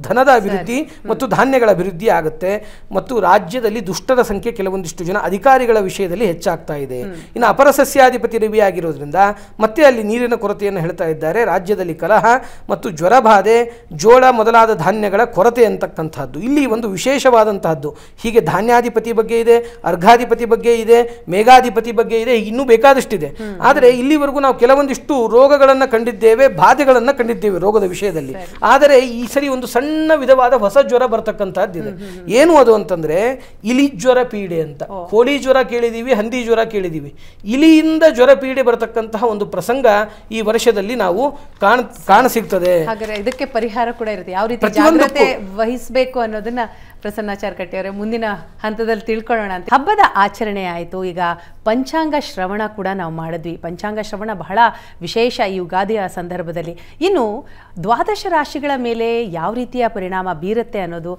ಧನದ ಅಭಿವೃದ್ಧಿ ಮತ್ತು ಧಾನ್ಯಗಳ ಅಭಿವೃದ್ಧಿ ಆಗುತ್ತೆ. ಮತ್ತು ರಾಜ್ಯದಲ್ಲಿ ದುಷ್ಟರ ಸಂಖ್ಯೆ ಕೆಲವೊಂದಿಷ್ಟು ಜನ ಅಧಿಕಾರಿಗಳ ವಿಷಯದಲ್ಲಿ ಹೆಚ್ಚಾಗ್ತಾ ಇದೆ. ಇನ್ನು ಅಪರ ಸಸ್ಯಾಧಿಪತಿ ರವಿ ಆಗಿರೋದ್ರಿಂದ ಮತ್ತೆ ಅಲ್ಲಿ ನೀರಿನ ಕೊರತೆಯನ್ನು ಹೇಳ್ತಾ ಇದ್ದಾರೆ. ರಾಜ್ಯದಲ್ಲಿ ಕಲಹ ಮತ್ತು ಜ್ವರಬಾಧೆ, ಜೋಳ ಮೊದಲಾದ ಧಾನ್ಯಗಳ ಕೊರತೆ ಅಂತಕ್ಕಂಥದ್ದು ಇಲ್ಲಿ ಒಂದು ವಿಶೇಷವಾದಂತಹದ್ದು. ಹೀಗೆ ಧಾನ್ಯಾಧಿಪತಿ ಬಗ್ಗೆ ಇದೆ, ಅರ್ಘಾಧಿಪತಿ ಬಗ್ಗೆ ಇದೆ, ಮೇಘಾಧಿಪತಿ ಬಗ್ಗೆ ಇದೆ, ಇನ್ನೂ ಬೇಕಾದಷ್ಟಿದೆ. ಆದರೆ ಇಲ್ಲಿವರೆಗೂ ನಾವು ಕೆಲವೊಂದಿಷ್ಟು ರೋಗಗಳನ್ನು ಕಂಡಿದ್ದೇವೆ, ಬಾಧೆಗಳನ್ನು ಕಂಡಿದ್ದೇವೆ ರೋಗದ ವಿಷಯದಲ್ಲಿ. ಆದರೆ ಈ ಸರಿ ಒಂದು ಸಣ್ಣ ವಿಧವಾದ ಹೊಸ ಜ್ವರ ಬರ್ತಕ್ಕಂಥದ್ದಿದೆ. ಏನು ಅದು ಅಂತಂದ್ರೆ ಇಲಿ ಜ್ವರ ಪೀಡೆ ಅಂತ. ಕೋಳಿ ಜ್ವರ ಕೇಳಿದೀವಿ, ಹಂದಿ ಜ್ವರ ಕೇಳಿದೀವಿ. ಇಲಿಯಿಂದ ಜ್ವರ ಪೀಡೆ ಬರತಕ್ಕಂತಹ ಒಂದು ಪ್ರಸಂಗ ಈ ವರ್ಷದಲ್ಲಿ ನಾವು ಕಾಣಸಿಗ್ತದೆ. ಹಾಗಾದ್ರೆ ಇದಕ್ಕೆ ಪರಿಹಾರ ಕೂಡ ಇರುತ್ತೆ, ಯಾವ ರೀತಿ ಜಾಗ್ರತೆ ವಹಿಸಬೇಕು ಅನ್ನೋದನ್ನ ಪ್ರಸನ್ನಾಚಾರ್ಯ ಕಟ್ಟಿಯವರೇ ಮುಂದಿನ ಹಂತದಲ್ಲಿ ತಿಳ್ಕೊಳ್ಳೋಣ ಅಂತ. ಹಬ್ಬದ ಆಚರಣೆ ಆಯಿತು, ಈಗ ಪಂಚಾಂಗ ಶ್ರವಣ ಕೂಡ ನಾವು ಮಾಡಿದ್ವಿ. ಪಂಚಾಂಗ ಶ್ರವಣ ಬಹಳ ವಿಶೇಷ ಈ ಯುಗಾದಿಯ ಸಂದರ್ಭದಲ್ಲಿ. ಇನ್ನು ದ್ವಾದಶ ರಾಶಿಗಳ ಮೇಲೆ ಯಾವ ರೀತಿಯ ಪರಿಣಾಮ ಬೀರುತ್ತೆ ಅನ್ನೋದು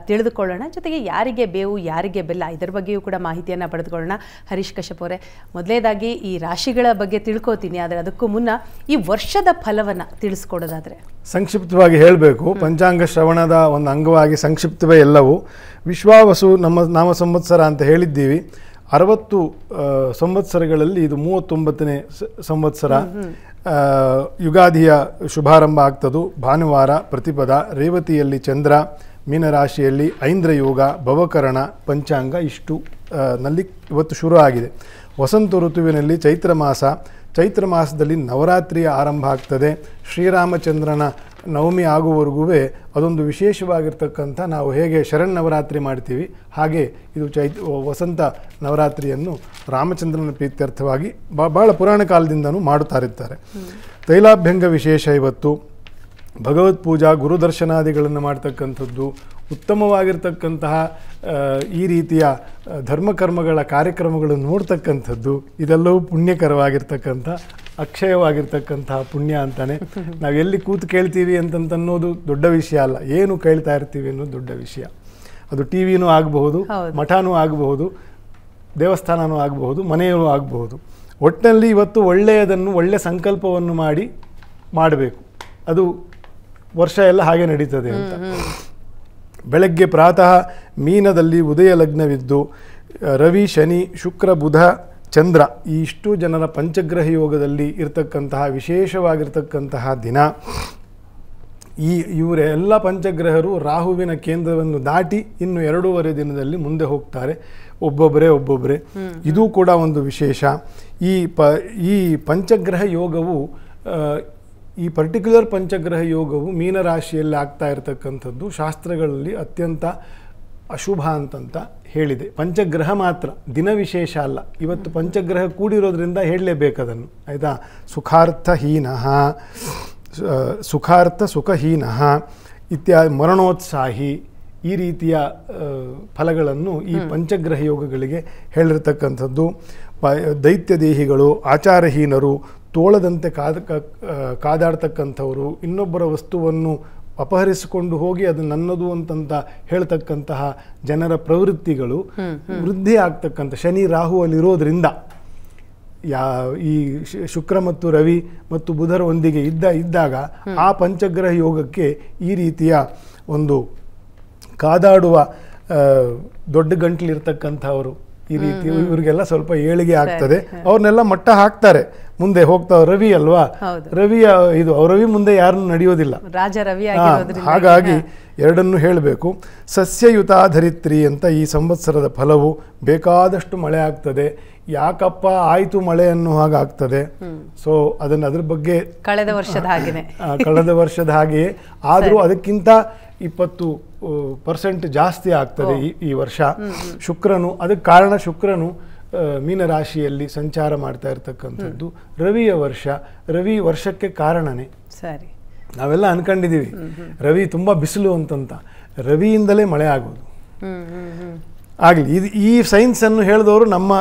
ತಿಳಿದುಕೊಳ್ಳೋಣ. ಜೊತೆಗೆ ಯಾರಿಗೆ ಬೇವು ಯಾರಿಗೆ ಬೆಲ್ಲ ಇದರ ಬಗ್ಗೆಯೂ ಕೂಡ ಮಾಹಿತಿಯನ್ನು ಪಡೆದುಕೊಳ್ಳೋಣ. ಹರೀಶ್ ಕಶ್ಯಪ್ ಅವರೇ, ಮೊದಲನೇದಾಗಿ ಈ ರಾಶಿಗಳ ಬಗ್ಗೆ ತಿಳ್ಕೊತೀನಿ, ಆದರೆ ಅದಕ್ಕೂ ಮುನ್ನ ಈ ವರ್ಷದ ಫಲವನ್ನು ತಿಳಿಸ್ಕೊಡೋದಾದರೆ ಸಂಕ್ಷಿಪ್ತವಾಗಿ ಹೇಳಬೇಕು. ಪಂಚಾಂಗ ಶ್ರವಣದ ಒಂದು ಅಂಗವಾಗಿ ಸಂಕ್ಷಿಪ್ತವೇ ಎಲ್ಲವೂ. ವಿಶ್ವಾವಸು ನಮ್ಮ ನಾಮ ಸಂವತ್ಸರ ಅಂತ ಹೇಳಿದ್ದೀವಿ. 60 ಸಂವತ್ಸರಗಳಲ್ಲಿ ಇದು 39ನೇ ಸಂವತ್ಸರ. ಯುಗಾದಿಯ ಶುಭಾರಂಭ ಆಗ್ತದು ಭಾನುವಾರ ಪ್ರತಿಪದ, ರೇವತಿಯಲ್ಲಿ ಚಂದ್ರ, ಮೀನರಾಶಿಯಲ್ಲಿ ಐಂದ್ರಯೋಗ, ಭವಕರಣ, ಪಂಚಾಂಗ ಇಷ್ಟು ನಲ್ಲಿ ಇವತ್ತು ಶುರು ಆಗಿದೆ. ವಸಂತ ಋತುವಿನಲ್ಲಿ ಚೈತ್ರ ಮಾಸ, ಚೈತ್ರ ಮಾಸದಲ್ಲಿ ನವರಾತ್ರಿಯ ಆರಂಭ ಆಗ್ತದೆ. ಶ್ರೀರಾಮಚಂದ್ರನ ನವಮಿ ಆಗುವವರೆಗೂ ಅದೊಂದು ವಿಶೇಷವಾಗಿರ್ತಕ್ಕಂಥ, ನಾವು ಹೇಗೆ ಶರನ್ನವರಾತ್ರಿ ಮಾಡ್ತೀವಿ ಹಾಗೆ ಇದು ವಸಂತ ನವರಾತ್ರಿಯನ್ನು ರಾಮಚಂದ್ರನ ಪ್ರೀತ್ಯರ್ಥವಾಗಿ ಭಾಳ ಪುರಾಣ ಕಾಲದಿಂದನೂ ಮಾಡುತ್ತಾ ಇರ್ತಾರೆ. ತೈಲಾಭ್ಯಂಗ ವಿಶೇಷ ಇವತ್ತು. ಭಗವತ್ ಪೂಜಾ ಗುರುದರ್ಶನಾದಿಗಳನ್ನು ಮಾಡ್ತಕ್ಕಂಥದ್ದು, ಉತ್ತಮವಾಗಿರ್ತಕ್ಕಂತಹ ಈ ರೀತಿಯ ಧರ್ಮಕರ್ಮಗಳ ಕಾರ್ಯಕ್ರಮಗಳನ್ನು ನೋಡ್ತಕ್ಕಂಥದ್ದು, ಇದೆಲ್ಲವೂ ಪುಣ್ಯಕರವಾಗಿರ್ತಕ್ಕಂಥ ಅಕ್ಷಯವಾಗಿರ್ತಕ್ಕಂತಹ ಪುಣ್ಯ ಅಂತಾನೆ. ನಾವು ಎಲ್ಲಿ ಕೂತು ಕೇಳ್ತೀವಿ ಅಂತನ್ನೋದು ದೊಡ್ಡ ವಿಷಯ ಅಲ್ಲ, ಏನು ಕೇಳ್ತಾ ಇರ್ತೀವಿ ಅನ್ನೋದು ದೊಡ್ಡ ವಿಷಯ. ಅದು ಟಿ ವಿನೂ ಆಗಬಹುದು, ಮಠನೂ ಆಗಬಹುದು, ದೇವಸ್ಥಾನನೂ ಆಗಬಹುದು, ಮನೆಯೂ ಆಗಬಹುದು. ಒಟ್ಟಿನಲ್ಲಿ ಇವತ್ತು ಒಳ್ಳೆಯದನ್ನು, ಒಳ್ಳೆಯ ಸಂಕಲ್ಪವನ್ನು ಮಾಡಬೇಕು. ಅದು ವರ್ಷ ಎಲ್ಲ ಹಾಗೆ ನಡೀತದೆ ಅಂತ. ಬೆಳಗ್ಗೆ ಪ್ರಾತಃ ಮೀನದಲ್ಲಿ ಉದಯ ಲಗ್ನವಿದ್ದು ರವಿ, ಶನಿ, ಶುಕ್ರ, ಬುಧ, ಚಂದ್ರ ಈ ಇಷ್ಟು ಜನರ ಪಂಚಗ್ರಹ ಯೋಗದಲ್ಲಿ ಇರತಕ್ಕಂತಹ ವಿಶೇಷವಾಗಿರ್ತಕ್ಕಂತಹ ದಿನ. ಇವರೇ ಎಲ್ಲ ಪಂಚಗ್ರಹರು ರಾಹುವಿನ ಕೇಂದ್ರವನ್ನು ದಾಟಿ ಇನ್ನು 2.5 ದಿನದಲ್ಲಿ ಮುಂದೆ ಹೋಗ್ತಾರೆ, ಒಬ್ಬೊಬ್ಬರೇ. ಇದು ಕೂಡ ಒಂದು ವಿಶೇಷ. ಈ ಪಂಚಗ್ರಹ ಯೋಗವು, ಈ ಪರ್ಟಿಕ್ಯುಲರ್ ಪಂಚಗ್ರಹ ಯೋಗವು ಮೀನರಾಶಿಯಲ್ಲಿ ಆಗ್ತಾ ಇರತಕ್ಕಂಥದ್ದು ಶಾಸ್ತ್ರಗಳಲ್ಲಿ ಅತ್ಯಂತ ಅಶುಭ ಅಂತಂತ ಹೇಳಿದೆ. ಪಂಚಗ್ರಹ ಮಾತ್ರ, ದಿನ ವಿಶೇಷ ಅಲ್ಲ. ಇವತ್ತು ಪಂಚಗ್ರಹ ಕೂಡಿರೋದ್ರಿಂದ ಹೇಳಲೇಬೇಕದನ್ನು, ಆಯಿತಾ. ಸುಖಾರ್ಥ ಸುಖಹೀನಃ ಇತ್ಯಾದಿ, ಮರಣೋತ್ಸಾಹಿ, ಈ ರೀತಿಯ ಫಲಗಳನ್ನು ಈ ಪಂಚಗ್ರಹ ಯೋಗಗಳಿಗೆ ಹೇಳಿರ್ತಕ್ಕಂಥದ್ದು. ದೈತ್ಯ ದೇಹಿಗಳು, ಆಚಾರಹೀನರು, ತೋಳದಂತೆ ಕಾದಾಡ್ತಕ್ಕಂಥವರು, ಇನ್ನೊಬ್ಬರ ವಸ್ತುವನ್ನು ಅಪಹರಿಸಿಕೊಂಡು ಹೋಗಿ ಅದು ನನ್ನದು ಅಂತಂತ ಹೇಳ್ತಕ್ಕಂತಹ ಜನರ ಪ್ರವೃತ್ತಿಗಳು ವೃದ್ಧಿ ಆಗ್ತಕ್ಕಂಥ, ಶನಿ ರಾಹು ಅಲ್ಲಿರೋದ್ರಿಂದ ಈ ಶುಕ್ರ ಮತ್ತು ರವಿ ಮತ್ತು ಬುಧರ ಒಂದಿಗೆ ಇದ್ದಾಗ ಆ ಪಂಚಗ್ರಹ ಯೋಗಕ್ಕೆ ಈ ರೀತಿಯ ಒಂದು ಕಾದಾಡುವ ದೊಡ್ಡ ಗಂಟ್ಲಿರ್ತಕ್ಕಂಥವರು, ಈ ರೀತಿ ಇವರಿಗೆಲ್ಲ ಸ್ವಲ್ಪ ಏಳಿಗೆ ಆಗ್ತದೆ. ಅವ್ರನ್ನೆಲ್ಲ ಮಟ್ಟ ಹಾಕ್ತಾರೆ, ಮುಂದೆ ಹೋಗ್ತಾ. ರವಿ ಅಲ್ವಾ, ರವಿಯ ಇದು ರವಿ ಮುಂದೆ ಯಾರನ್ನು ನಡೆಯೋದಿಲ್ಲ, ರಾಜ ರವಿ. ಹಾಗಾಗಿ ಎರಡನ್ನು ಹೇಳಬೇಕು. ಸಸ್ಯಯುತಾಧರಿತ್ರಿ ಅಂತ ಈ ಸಂವತ್ಸರದ ಫಲವು. ಬೇಕಾದಷ್ಟು ಮಳೆ ಆಗ್ತದೆ. ಯಾಕಪ್ಪ ಆಯಿತು ಮಳೆ ಅನ್ನೋ ಹಾಗಾಗ್ತದೆ. ಸೊ ಅದ್ರ ಬಗ್ಗೆ ಕಳೆದ ವರ್ಷದ ಹಾಗೆಯೇ ಆದರೂ ಅದಕ್ಕಿಂತ 20% ಜಾಸ್ತಿ ಆಗ್ತದೆ ಈ ವರ್ಷ. ಶುಕ್ರನು, ಅದಕ್ಕೆ ಕಾರಣ ಶುಕ್ರನು ಮೀನರಾಶಿಯಲ್ಲಿ ಸಂಚಾರ ಮಾಡ್ತಾ ಇರ್ತಕ್ಕಂಥದ್ದು. ರವಿಯ ವರ್ಷ, ರವಿ ವರ್ಷಕ್ಕೆ ಕಾರಣನೇ. ಸರಿ, ನಾವೆಲ್ಲ ಅನ್ಕೊಂಡಿದ್ದೀವಿ ರವಿ ತುಂಬ ಬಿಸಿಲು ಅಂತಂತ. ರವಿಯಿಂದಲೇ ಮಳೆ ಆಗೋದು ಆಗಲಿ. ಈ ಸೈನ್ಸನ್ನು ಹೇಳಿದವರು ನಮ್ಮ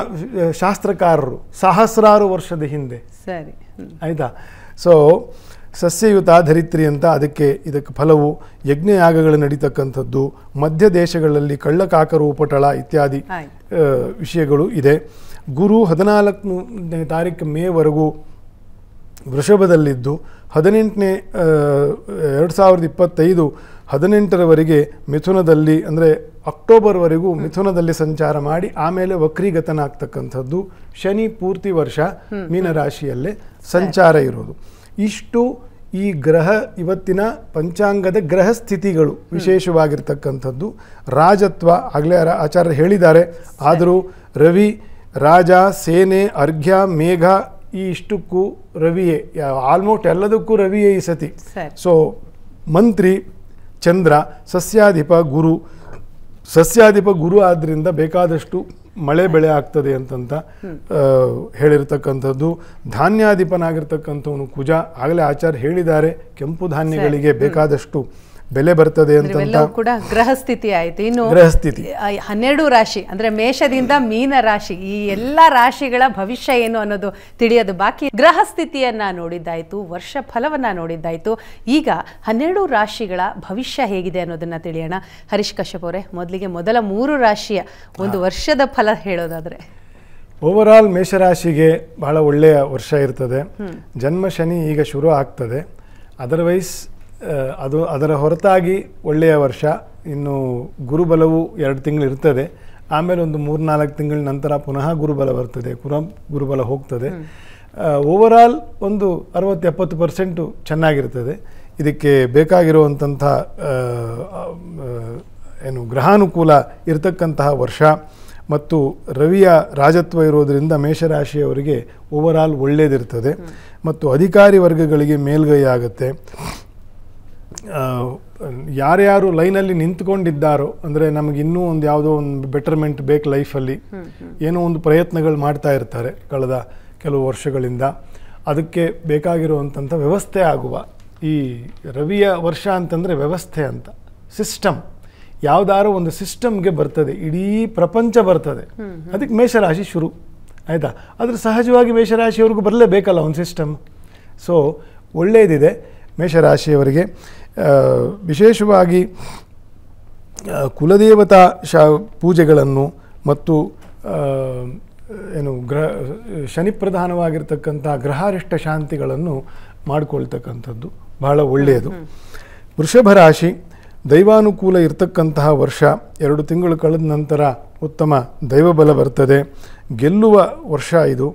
ಶಾಸ್ತ್ರಕಾರರು ಸಹಸ್ರಾರು ವರ್ಷದ ಹಿಂದೆ. ಸರಿ, ಆಯಿತಾ. ಸೊ ಸಸ್ಯಯುತಾಧರಿತ್ರಿ ಅಂತ ಇದಕ್ಕೆ ಫಲವು. ಯಜ್ಞಯಾಗಗಳು ನಡೀತಕ್ಕಂಥದ್ದು. ಮಧ್ಯ ದೇಶಗಳಲ್ಲಿ ಕಳ್ಳಕಾಕರು, ಉಪಟಳ ಇತ್ಯಾದಿ ವಿಷಯಗಳು ಇದೆ. ಗುರು 14ನೇ ತಾರೀಕು ಮೇವರೆಗೂ ವೃಷಭದಲ್ಲಿದ್ದು 2025 18ರವರೆಗೆ ಮಿಥುನದಲ್ಲಿ, ಅಂದರೆ ಅಕ್ಟೋಬರ್ವರೆಗೂ ಮಿಥುನದಲ್ಲಿ ಸಂಚಾರ ಮಾಡಿ ಆಮೇಲೆ ವಕ್ರೀಗತನಾಗ್ತಕ್ಕಂಥದ್ದು. ಶನಿ ಪೂರ್ತಿ ವರ್ಷ ಮೀನರಾಶಿಯಲ್ಲೇ ಸಂಚಾರ ಇರೋದು. ಇಷ್ಟು ಈ ಇವತ್ತಿನ ಪಂಚಾಂಗದ ಗ್ರಹ ಸ್ಥಿತಿಗಳು ವಿಶೇಷವಾಗಿರ್ತಕ್ಕಂಥದ್ದು. ರಾಜತ್ವ ಆಗಲೇ ಆಚಾರ್ಯರು ಹೇಳಿದ್ದಾರೆ. ಆದರೂ ರವಿ, ರಾಜ, ಸೇನೆ, ಅರ್ಘ್ಯ, ಮೇಘ ಈ ಇಷ್ಟಕ್ಕೂ ರವಿಯೇ, ಆಲ್ಮೋಸ್ಟ್ ಎಲ್ಲದಕ್ಕೂ ರವಿಯೇ ಈ ಸತಿ. ಸೊ ಮಂತ್ರಿ ಚಂದ್ರ, ಸಸ್ಯಾಧಿಪ ಗುರು ಆದ್ದರಿಂದ ಬೇಕಾದಷ್ಟು ಮಳೆ ಬೆಳೆ ಆಗ್ತದೆ ಅಂತಂತ ಹೇಳಿರ್ತಕ್ಕಂಥದ್ದು. ಧಾನ್ಯಾಧಿಪನಾಗಿರ್ತಕ್ಕಂಥವನು ಕುಜ, ಆಗಲೇ ಆಚಾರ್ಯ ಹೇಳಿದ್ದಾರೆ, ಕೆಂಪು ಧಾನ್ಯಗಳಿಗೆ ಬೇಕಾದಷ್ಟು ಬೆಲೆ ಬರ್ತದೆ ಅಂತ ಕೂಡ ಗ್ರಹ ಸ್ಥಿತಿ ಆಯಿತು. ಇನ್ನು 12 ರಾಶಿ ಅಂದರೆ ಮೇಷದಿಂದ ಮೀನ ರಾಶಿ, ಈ ಎಲ್ಲ ರಾಶಿಗಳ ಭವಿಷ್ಯ ಏನು ಅನ್ನೋದು ತಿಳಿಯೋದು ಬಾಕಿ. ಗ್ರಹ ಸ್ಥಿತಿಯನ್ನ ನೋಡಿದ್ದಾಯ್ತು, ವರ್ಷ ಫಲವನ್ನ ನೋಡಿದ್ದಾಯ್ತು. ಈಗ 12 ರಾಶಿಗಳ ಭವಿಷ್ಯ ಹೇಗಿದೆ ಅನ್ನೋದನ್ನ ತಿಳಿಯೋಣ. ಹರೀಶ್ ಕಶ್ಯಪ್ ಅವರೇ, ಮೊದಲಿಗೆ ಮೊದಲ 3 ರಾಶಿಯ ಒಂದು ವರ್ಷದ ಫಲ ಹೇಳೋದಾದ್ರೆ. ಓವರಾಲ್ ಮೇಷರಾಶಿಗೆ ಬಹಳ ಒಳ್ಳೆಯ ವರ್ಷ ಇರ್ತದೆ. ಜನ್ಮ ಶನಿ ಈಗ ಶುರು ಆಗ್ತದೆ. ಅದರ್ವೈಸ್ ಅದರ ಹೊರತಾಗಿ ಒಳ್ಳೆಯ ವರ್ಷ. ಇನ್ನು ಗುರುಬಲವು 2 ತಿಂಗಳು ಇರ್ತದೆ. ಆಮೇಲೆ ಒಂದು 3-4 ತಿಂಗಳ ನಂತರ ಪುನಃ ಗುರುಬಲ ಬರ್ತದೆ, ಗುರುಬಲ ಹೋಗ್ತದೆ. ಓವರಾಲ್ ಒಂದು 60-70% ಚೆನ್ನಾಗಿರ್ತದೆ. ಇದಕ್ಕೆ ಬೇಕಾಗಿರುವಂಥ ಗ್ರಹಾನುಕೂಲ ಇರತಕ್ಕಂತಹ ವರ್ಷ ಮತ್ತು ರವಿಯ ರಾಜತ್ವ ಇರೋದರಿಂದ ಮೇಷರಾಶಿಯವರಿಗೆ ಓವರಾಲ್ ಒಳ್ಳೆಯದಿರ್ತದೆ ಮತ್ತು ಅಧಿಕಾರಿ ವರ್ಗಗಳಿಗೆ ಮೇಲ್ಗೈ ಆಗುತ್ತೆ. ಯಾರ್ಯಾರು ಲೈನಲ್ಲಿ ನಿಂತ್ಕೊಂಡಿದ್ದಾರೋ, ಅಂದರೆ ನಮಗೆ ಇನ್ನೂ ಒಂದು ಯಾವುದೋ ಒಂದು ಬೆಟರ್ಮೆಂಟ್ ಬೇಕು ಲೈಫಲ್ಲಿ, ಏನೋ ಒಂದು ಪ್ರಯತ್ನಗಳು ಮಾಡ್ತಾ ಇರ್ತಾರೆ ಕಳೆದ ಕೆಲವು ವರ್ಷಗಳಿಂದ, ಅದಕ್ಕೆ ಬೇಕಾಗಿರುವಂಥ ವ್ಯವಸ್ಥೆ ಆಗುವ ಈ ರವಿಯ ವರ್ಷ ಅಂತಂದರೆ ವ್ಯವಸ್ಥೆ ಅಂತ, ಸಿಸ್ಟಮ್, ಯಾವುದಾದ್ರೂ ಒಂದು ಸಿಸ್ಟಮ್ಗೆ ಬರ್ತದೆ, ಇಡೀ ಪ್ರಪಂಚ ಬರ್ತದೆ. ಅದಕ್ಕೆ ಮೇಷರಾಶಿ ಶುರು ಆಯಿತಾ. ಆದರೆ ಸಹಜವಾಗಿ ಮೇಷರಾಶಿಯವ್ರಿಗೂ ಬರಲೇಬೇಕಲ್ಲ ಒಂದು ಸಿಸ್ಟಮ್. ಸೊ ಒಳ್ಳೆಯದಿದೆ ಮೇಷರಾಶಿಯವರಿಗೆ. ವಿಶೇಷವಾಗಿ ಕುಲದೇವತಾ ಪೂಜೆಗಳನ್ನು ಮತ್ತು ಶನಿ ಪ್ರಧಾನವಾಗಿರ್ತಕ್ಕಂಥ ಗ್ರಹಾರಿಷ್ಟ ಶಾಂತಿಗಳನ್ನು ಮಾಡಿಕೊಳ್ತಕ್ಕಂಥದ್ದು ಬಹಳ ಒಳ್ಳೆಯದು. ವೃಷಭ ರಾಶಿ ದೈವಾನುಕೂಲ ಇರತಕ್ಕಂತಹ ವರ್ಷ. 2 ತಿಂಗಳು ಕಳೆದ ನಂತರ ಉತ್ತಮ ದೈವಬಲ ಬರ್ತದೆ. ಗೆಲ್ಲುವ ವರ್ಷ ಇದು.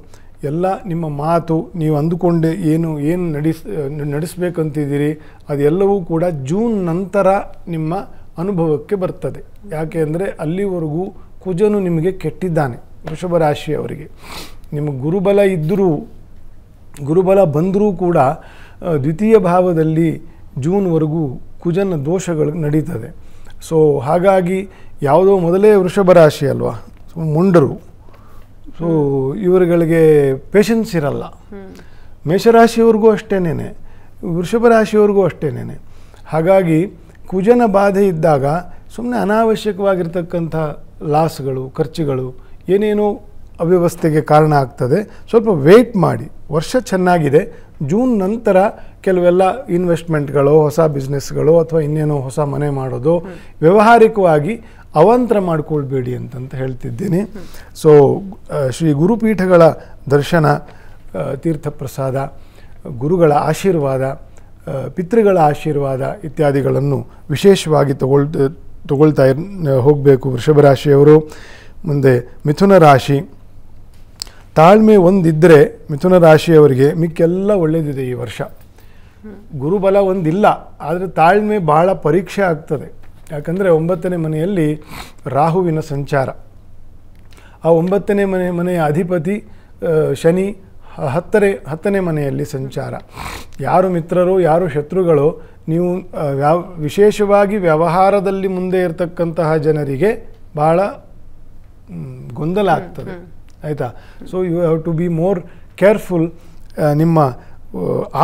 ಎಲ್ಲ ನಿಮ್ಮ ಮಾತು, ನೀವು ಅಂದುಕೊಂಡೆ ಏನು ನಡೆಸಬೇಕಂತಿದ್ದೀರಿ ಅದೆಲ್ಲವೂ ಕೂಡ ಜೂನ್ ನಂತರ ನಿಮ್ಮ ಅನುಭವಕ್ಕೆ ಬರ್ತದೆ. ಯಾಕೆ ಅಂದರೆ ಅಲ್ಲಿವರೆಗೂ ಕುಜನು ನಿಮಗೆ ಕೆಟ್ಟಿದ್ದಾನೆ. ವೃಷಭ ರಾಶಿಯವರಿಗೆ ನಿಮ್ಮ ಗುರುಬಲ ಬಂದರೂ ಕೂಡ ದ್ವಿತೀಯ ಭಾವದಲ್ಲಿ ಜೂನ್ವರೆಗೂ ಕುಜನ ದೋಷಗಳು ನಡೀತದೆ. ಸೊ ಹಾಗಾಗಿ ಯಾವುದೋ ಮೊದಲೇ ವೃಷಭ ರಾಶಿ ಅಲ್ವಾ, ಮುಂಡರು, ಸೊ ಇವರುಗಳಿಗೆ ಪೇಷನ್ಸ್ ಇರಲ್ಲ. ಮೇಷರಾಶಿಯವ್ರಿಗೂ ಅಷ್ಟೇನೇನೆ, ವೃಷಭ ರಾಶಿಯವ್ರಿಗೂ ಅಷ್ಟೇನೇನೆ. ಹಾಗಾಗಿ ಕುಜನ ಬಾಧೆ ಇದ್ದಾಗ ಸುಮ್ಮನೆ ಅನಾವಶ್ಯಕವಾಗಿರ್ತಕ್ಕಂಥ ಲಾಸ್ಗಳು, ಖರ್ಚುಗಳು, ಏನೇನೋ ಅವ್ಯವಸ್ಥೆಗೆ ಕಾರಣ ಆಗ್ತದೆ. ಸ್ವಲ್ಪ ವೆಯ್ಟ್ ಮಾಡಿ. ವರ್ಷ ಚೆನ್ನಾಗಿದೆ. ಜೂನ್ ನಂತರ ಕೆಲವೆಲ್ಲ ಇನ್ವೆಸ್ಟ್ಮೆಂಟ್ಗಳು, ಹೊಸ ಬಿಸ್ನೆಸ್ಗಳು ಅಥವಾ ಇನ್ನೇನೋ ಹೊಸ ಮನೆ ಮಾಡೋದು, ವ್ಯಾವಹಾರಿಕವಾಗಿ ಅವಾಂತರ ಮಾಡಿಕೊಳ್ಬೇಡಿ ಅಂತಂತ ಹೇಳ್ತಿದ್ದೀನಿ. ಸೊ ಶ್ರೀ ಗುರುಪೀಠಗಳ ದರ್ಶನ, ತೀರ್ಥಪ್ರಸಾದ, ಗುರುಗಳ ಆಶೀರ್ವಾದ, ಪಿತೃಗಳ ಆಶೀರ್ವಾದ ಇತ್ಯಾದಿಗಳನ್ನು ವಿಶೇಷವಾಗಿ ತಗೊಳ್ತಾ ಹೋಗಬೇಕು ವೃಷಭರಾಶಿಯವರು. ಮುಂದೆ ಮಿಥುನ ರಾಶಿ. ತಾಳ್ಮೆ ಒಂದಿದ್ದರೆ ಮಿಥುನ ರಾಶಿಯವರಿಗೆ ಮಿಕ್ಕೆಲ್ಲ ಒಳ್ಳೆಯದಿದೆ ಈ ವರ್ಷ. ಗುರುಬಲ ಒಂದಿಲ್ಲ, ಆದರೆ ತಾಳ್ಮೆ ಭಾಳ ಪರೀಕ್ಷೆ ಆಗ್ತದೆ. ಯಾಕಂದರೆ 9ನೇ ಮನೆಯಲ್ಲಿ ರಾಹುವಿನ ಸಂಚಾರ. ಆ 9ನೇ ಮನೆಯ ಅಧಿಪತಿ ಶನಿ 10ನೇ ಮನೆಯಲ್ಲಿ ಸಂಚಾರ. ಯಾರು ಮಿತ್ರರು ಯಾರು ಶತ್ರುಗಳು, ನೀವು ವಿಶೇಷವಾಗಿ ವ್ಯವಹಾರದಲ್ಲಿ ಮುಂದೆ ಇರತಕ್ಕಂತಹ ಜನರಿಗೆ ಭಾಳ ಗೊಂದಲ ಆಗ್ತದೆ, ಆಯಿತಾ. So you have to be more careful. ನಿಮ್ಮ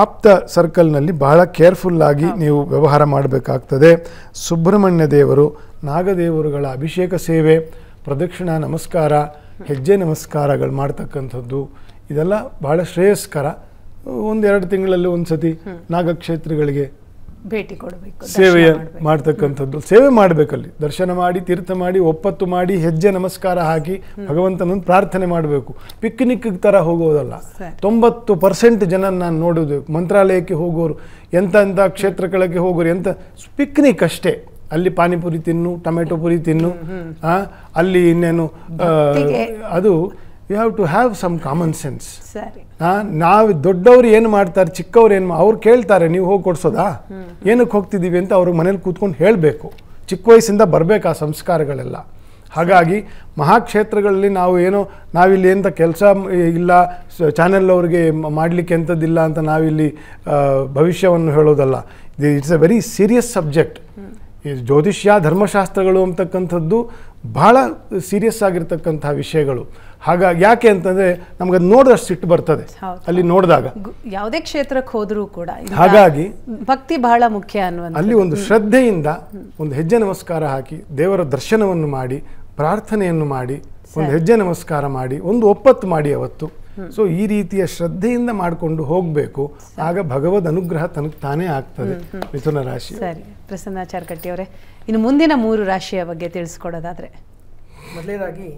ಆಪ್ತ ಸರ್ಕಲ್ನಲ್ಲಿ ಬಹಳ ಕೇರ್ಫುಲ್ಲಾಗಿ ನೀವು ವ್ಯವಹಾರ ಮಾಡಬೇಕಾಗ್ತದೆ. ಸುಬ್ರಹ್ಮಣ್ಯ ದೇವರು, ನಾಗದೇವರುಗಳ ಅಭಿಷೇಕ ಸೇವೆ, ಪ್ರದಕ್ಷಿಣಾ ನಮಸ್ಕಾರ, ಹೆಜ್ಜೆ ನಮಸ್ಕಾರಗಳು ಮಾಡ್ತಕ್ಕಂಥದ್ದು ಇದೆಲ್ಲ ಭಾಳ ಶ್ರೇಯಸ್ಕರ. 1-2 ತಿಂಗಳಲ್ಲಿ ಒಂದು ಸತಿ ನಾಗಕ್ಷೇತ್ರಗಳಿಗೆ ಭೇಟಿ ಕೊಡಬೇಕು, ಸೇವೆಯ ಮಾಡ್ತಕ್ಕಂಥದ್ದು. ಸೇವೆ ಮಾಡಬೇಕಲ್ಲಿ, ದರ್ಶನ ಮಾಡಿ, ತೀರ್ಥ ಮಾಡಿ, ಒಪ್ಪತ್ತು ಮಾಡಿ, ಹೆಜ್ಜೆ ನಮಸ್ಕಾರ ಹಾಕಿ ಭಗವಂತನನ್ನು ಪ್ರಾರ್ಥನೆ ಮಾಡಬೇಕು. ಪಿಕ್ನಿಕ್ ಥರ ಹೋಗೋದಲ್ಲ. 90% ಜನ ನಾನು ನೋಡೋದು ಮಂತ್ರಾಲಯಕ್ಕೆ ಹೋಗೋರು, ಎಂಥ ಕ್ಷೇತ್ರಗಳಿಗೆ ಹೋಗೋರು, ಎಂಥ ಪಿಕ್ನಿಕ್ ಅಷ್ಟೇ. ಅಲ್ಲಿ ಪಾನಿಪುರಿ ತಿನ್ನು, ಟೊಮೆಟೊ ಪುರಿ ತಿನ್ನು, ಅಲ್ಲಿ ಇನ್ನೇನು, ಅದು you have to have some common sense. ನಾವು ದೊಡ್ಡವ್ರು ಏನು ಮಾಡ್ತಾರೆ, ಚಿಕ್ಕವ್ರು ಏನು ಅವ್ರು ಕೇಳ್ತಾರೆ, ನೀವು ಹೋಗಿ ಕೊಡ್ಸೋದಾ, ಏನಕ್ಕೆ ಹೋಗ್ತಿದ್ದೀವಿ ಅಂತ ಅವ್ರಿಗೆ ಮನೇಲಿ ಕೂತ್ಕೊಂಡು ಹೇಳಬೇಕು. ಚಿಕ್ಕ ವಯಸ್ಸಿಂದ ಬರಬೇಕು ಆ ಸಂಸ್ಕಾರಗಳೆಲ್ಲ. ಹಾಗಾಗಿ ಮಹಾಕ್ಷೇತ್ರಗಳಲ್ಲಿ ನಾವಿಲ್ಲಿ ಎಂಥ ಕೆಲಸ ಇಲ್ಲ, ಚಾನೆಲ್ ಅವ್ರಿಗೆ ಮಾಡಲಿಕ್ಕೆ ಎಂಥದ್ದಿಲ್ಲ ಅಂತ ನಾವಿಲ್ಲಿ ಭವಿಷ್ಯವನ್ನು ಹೇಳೋದಲ್ಲ. It's a very serious subject. ಈ ಜ್ಯೋತಿಷ್ಯ ಧರ್ಮಶಾಸ್ತ್ರಗಳು ಅಂತಕ್ಕಂಥದ್ದು ಬಹಳ ಸೀರಿಯಸ್ ಆಗಿರ್ತಕ್ಕಂಥ ವಿಷಯಗಳು. ಹಾಗಾಗಿ ಯಾಕೆ ಅಂತಂದರೆ ನಮ್ಗೆ ಅದು ನೋಡಿದಷ್ಟು ಸಿಟ್ಟು ಬರ್ತದೆ ಅಲ್ಲಿ ನೋಡಿದಾಗ. ಯಾವುದೇ ಕ್ಷೇತ್ರಕ್ಕೆ ಹೋದರೂ ಕೂಡ ಹಾಗಾಗಿ ಭಕ್ತಿ ಬಹಳ ಮುಖ್ಯ ಅನ್ನುವಂಥ ಅಲ್ಲಿ ಒಂದು ಶ್ರದ್ಧೆಯಿಂದ ಒಂದು ಹೆಜ್ಜೆ ನಮಸ್ಕಾರ ಹಾಕಿ ದೇವರ ದರ್ಶನವನ್ನು ಮಾಡಿ ಪ್ರಾರ್ಥನೆಯನ್ನು ಮಾಡಿ ಒಂದು ಹೆಜ್ಜೆ ನಮಸ್ಕಾರ ಮಾಡಿ ಒಂದು ಒಪ್ಪತ್ತು ಮಾಡಿ ಅವತ್ತು. ಸೊ ಈ ರೀತಿಯ ಶ್ರದ್ಧೆಯಿಂದ ಮಾಡಿಕೊಂಡು ಹೋಗಬೇಕು. ಆಗ ಭಗವದ್ ಅನುಗ್ರಹ ತನಗೆ ತಾನೇ ಆಗ್ತದೆ ಮಿಥುನ ರಾಶಿ. ಸರಿ, ಪ್ರಸನ್ನಾಚಾರ್ ಕಟ್ಟಿ ಅವರೇ, ಇನ್ನು ಮುಂದಿನ 3 ರಾಶಿಯ ಬಗ್ಗೆ ತಿಳಿಸ್ಕೊಡೋದಾದ್ರೆ? ಮೊದಲನೇದಾಗಿ